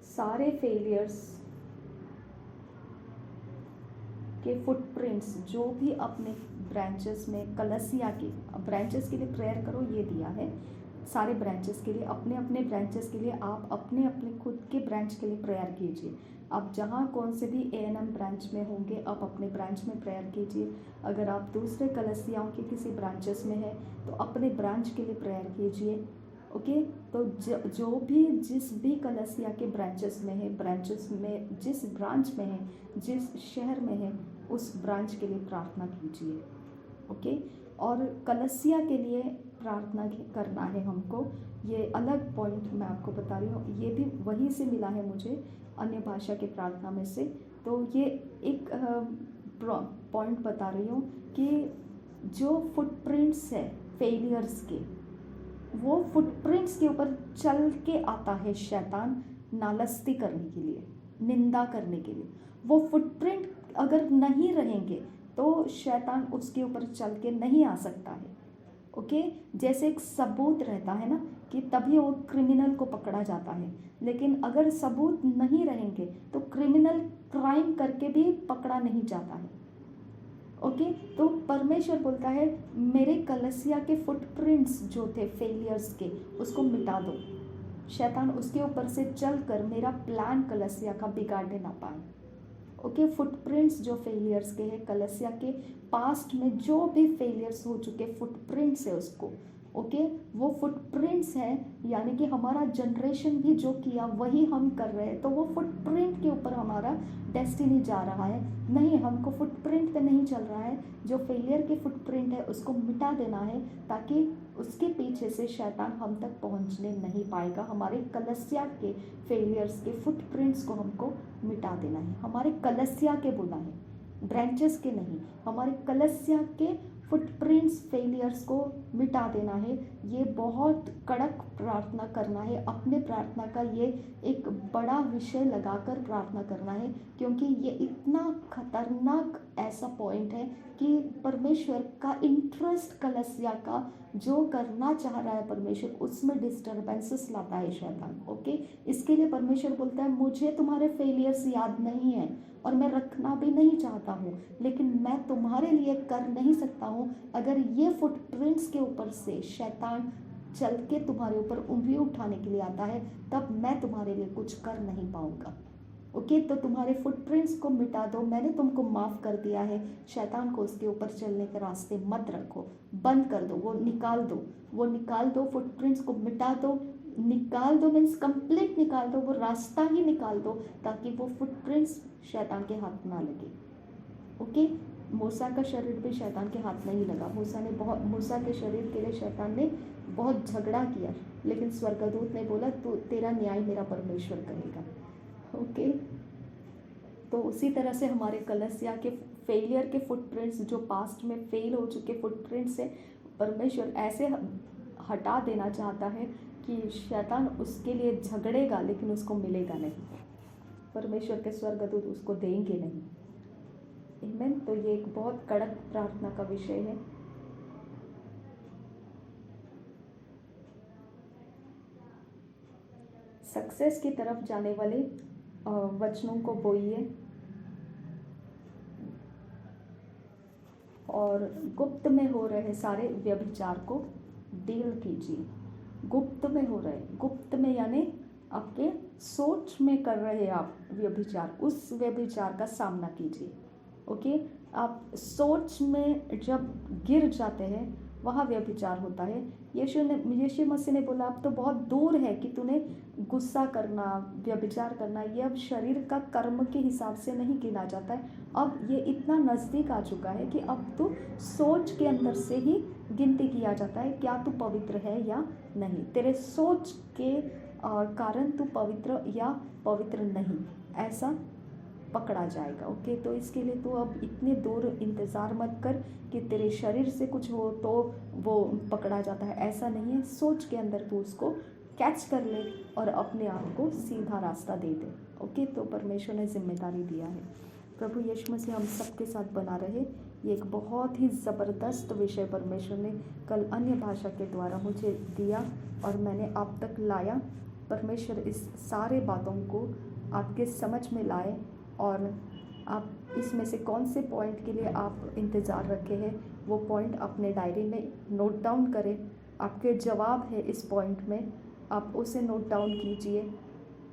सारे फेलियर्स के फुटप्रिंट्स जो भी अपने ब्रांचेस में, कलसिया की ब्रांचेस के लिए प्रेयर करो, ये दिया है। सारे ब्रांचेस के लिए, अपने अपने ब्रांचेस के लिए आप अपने अपने खुद के ब्रांच के लिए प्रेयर कीजिए। आप जहाँ कौन से भी ANM ब्रांच में होंगे आप अपने ब्रांच में प्रेयर कीजिए। अगर आप दूसरे कलसियाओं के किसी ब्रांचेस में हैं तो अपने ब्रांच के लिए प्रेयर कीजिए। ओके, तो जो भी जिस भी कलसिया के ब्रांचेस में है, ब्रांचेस में जिस ब्रांच में है, जिस शहर में है, उस ब्रांच के लिए प्रार्थना कीजिए। ओके, और कलसिया के लिए प्रार्थना करना है हमको। ये अलग पॉइंट मैं आपको बता रही हूँ, ये भी वहीं से मिला है मुझे, अन्य भाषा के प्रार्थना में से। तो ये एक पॉइंट बता रही हूँ कि जो फुटप्रिंट्स है फेलियर्स के, वो फुटप्रिंट्स के ऊपर चल के आता है शैतान नालस्ती करने के लिए, निंदा करने के लिए। वो फुटप्रिंट अगर नहीं रहेंगे तो शैतान उसके ऊपर चल के नहीं आ सकता है। ओके, जैसे एक सबूत रहता है ना कि तभी वो क्रिमिनल को पकड़ा जाता है, लेकिन अगर सबूत नहीं रहेंगे तो क्रिमिनल क्राइम करके भी पकड़ा नहीं जाता है। ओके, तो परमेश्वर बोलता है मेरे कलसिया के फुटप्रिंट्स जो थे फेलियर्स के, उसको मिटा दो। शैतान उसके ऊपर से चलकर मेरा प्लान कलसिया का बिगाड़ने ना पाए। ओके, फुटप्रिंट्स जो फेलियर्स के हैं, कलसिया के पास्ट में जो भी फेलियर्स हो चुके फुटप्रिंट्स है उसको, ओके, वो फुटप्रिंट्स हैं, यानी कि हमारा जनरेशन भी जो किया वही हम कर रहे हैं, तो वो फुटप्रिंट के ऊपर हमारा डेस्टिनी जा रहा है। नहीं, हमको फुटप्रिंट पे नहीं चल रहा है, जो फेलियर के फुटप्रिंट है उसको मिटा देना है, ताकि उसके पीछे से शैतान हम तक पहुंचने नहीं पाएगा। हमारे कलसिया के फेलियर्स के फुटप्रिंट्स को हमको मिटा देना है। हमारे कलसिया के बोला है, ब्रांचेस के नहीं, हमारे कलसिया के फुटप्रिंट्स फेलियर्स को मिटा देना है। ये बहुत कड़क प्रार्थना करना है, अपने प्रार्थना का ये एक बड़ा विषय लगाकर प्रार्थना करना है, क्योंकि ये इतना खतरनाक ऐसा पॉइंट है कि परमेश्वर का इंटरेस्ट कलसिया का जो करना चाह रहा है परमेश्वर, उसमें डिस्टर्बेंसेस लाता है शैतान। ओके, इसके लिए परमेश्वर बोलता है मुझे तुम्हारे फेलियर्स याद नहीं है और मैं रखना भी नहीं चाहता हूँ, लेकिन मैं तुम्हारे लिए कर नहीं सकता हूँ अगर ये फुटप्रिंट्स के ऊपर से शैतान चल के तुम्हारे ऊपर उंगली उठाने के लिए आता है, तब मैं तुम्हारे लिए कुछ कर नहीं पाऊँगा। ओके, तो तुम्हारे फुटप्रिंट्स को मिटा दो, मैंने तुमको माफ़ कर दिया है। शैतान को उसके ऊपर चलने के रास्ते मत रखो, बंद कर दो, वो निकाल दो, वो निकाल दो, फुटप्रिंट्स को मिटा दो। निकाल दो मीन्स कंप्लीट निकाल दो, वो रास्ता ही निकाल दो, ताकि वो फुटप्रिंट्स शैतान के हाथ ना लगे। ओके। मूसा का शरीर भी शैतान के हाथ नहीं लगा। मूसा के शरीर के लिए शैतान ने बहुत झगड़ा किया, लेकिन स्वर्गदूत ने बोला तू तेरा न्याय मेरा परमेश्वर करेगा। ओके। तो उसी तरह से हमारे कलसिया के फेलियर के फुटप्रिंट्स, जो पास्ट में फेल हो चुके फुटप्रिंट्स है, परमेश्वर ऐसे हटा देना चाहता है कि शैतान उसके लिए झगड़ेगा लेकिन उसको मिलेगा नहीं, परमेश्वर के स्वर्गदूत उसको देंगे नहीं। आमीन। तो ये एक बहुत कड़क प्रार्थना का विषय है। सक्सेस की तरफ जाने वाले वचनों को बोइए और गुप्त में हो रहे सारे व्यभिचार को डील कीजिए। गुप्त में हो रहे, गुप्त में यानी आपके सोच में कर रहे आप व्यभिचार, उस व्यभिचार का सामना कीजिए। ओके। आप सोच में जब गिर जाते हैं वहाँ व्यभिचार होता है। यीशु मसीह ने बोला अब तो बहुत दूर है कि तूने गुस्सा करना, व्यभिचार करना, ये अब शरीर का कर्म के हिसाब से नहीं गिना जाता है। अब ये इतना नज़दीक आ चुका है कि अब तो सोच के अंदर से ही गिनती किया जाता है क्या तू पवित्र है या नहीं। तेरे सोच के कारण तू पवित्र या पवित्र नहीं, ऐसा पकड़ा जाएगा। ओके। तो इसके लिए तू अब इतने दूर इंतज़ार मत कर कि तेरे शरीर से कुछ हो तो वो पकड़ा जाता है, ऐसा नहीं है। सोच के अंदर तू उसको कैच कर ले और अपने आप को सीधा रास्ता दे दे। ओके। तो परमेश्वर ने जिम्मेदारी दिया है। प्रभु यीशु मसीह हम सबके साथ बना रहे। ये एक बहुत ही ज़बरदस्त विषय परमेश्वर ने कल अन्य भाषा के द्वारा मुझे दिया और मैंने आप तक लाया। परमेश्वर इस सारे बातों को आपके समझ में लाए और आप इसमें से कौन से पॉइंट के लिए आप इंतज़ार रखे हैं वो पॉइंट अपने डायरी में नोट डाउन करें। आपके जवाब है इस पॉइंट में, आप उसे नोट डाउन कीजिए।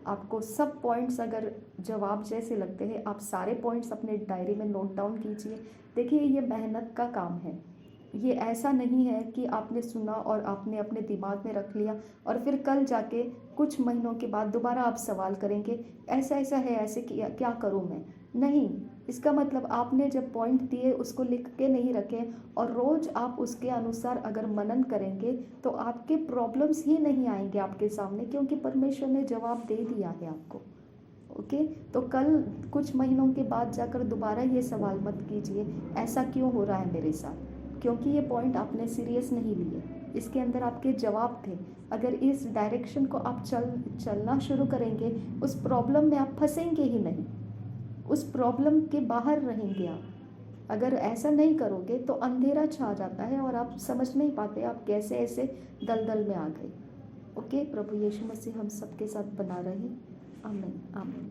आपको सब पॉइंट्स अगर जवाब जैसे लगते हैं, आप सारे पॉइंट्स अपने डायरी में नोट डाउन कीजिए। देखिए ये मेहनत का काम है। ये ऐसा नहीं है कि आपने सुना और आपने अपने दिमाग में रख लिया और फिर कल जाके कुछ महीनों के बाद दोबारा आप सवाल करेंगे ऐसा ऐसा है, ऐसे क्या करूँ मैं। नहीं, इसका मतलब आपने जब पॉइंट दिए उसको लिख के नहीं रखे और रोज़ आप उसके अनुसार अगर मनन करेंगे तो आपके प्रॉब्लम्स ही नहीं आएंगे आपके सामने, क्योंकि परमेश्वर ने जवाब दे दिया है आपको। ओके। तो कल कुछ महीनों के बाद जाकर दोबारा ये सवाल मत कीजिए ऐसा क्यों हो रहा है मेरे साथ, क्योंकि ये पॉइंट आपने सीरियस नहीं लिए। इसके अंदर आपके जवाब थे। अगर इस डायरेक्शन को आप चलना शुरू करेंगे, उस प्रॉब्लम में आप फंसेंगे ही नहीं, उस प्रॉब्लम के बाहर रहेंगे आप। अगर ऐसा नहीं करोगे तो अंधेरा छा जाता है और आप समझ नहीं पाते आप कैसे ऐसे दलदल में आ गए। ओके। प्रभु यीशु मसीह हम सबके साथ बना रहे। आमीन आमीन।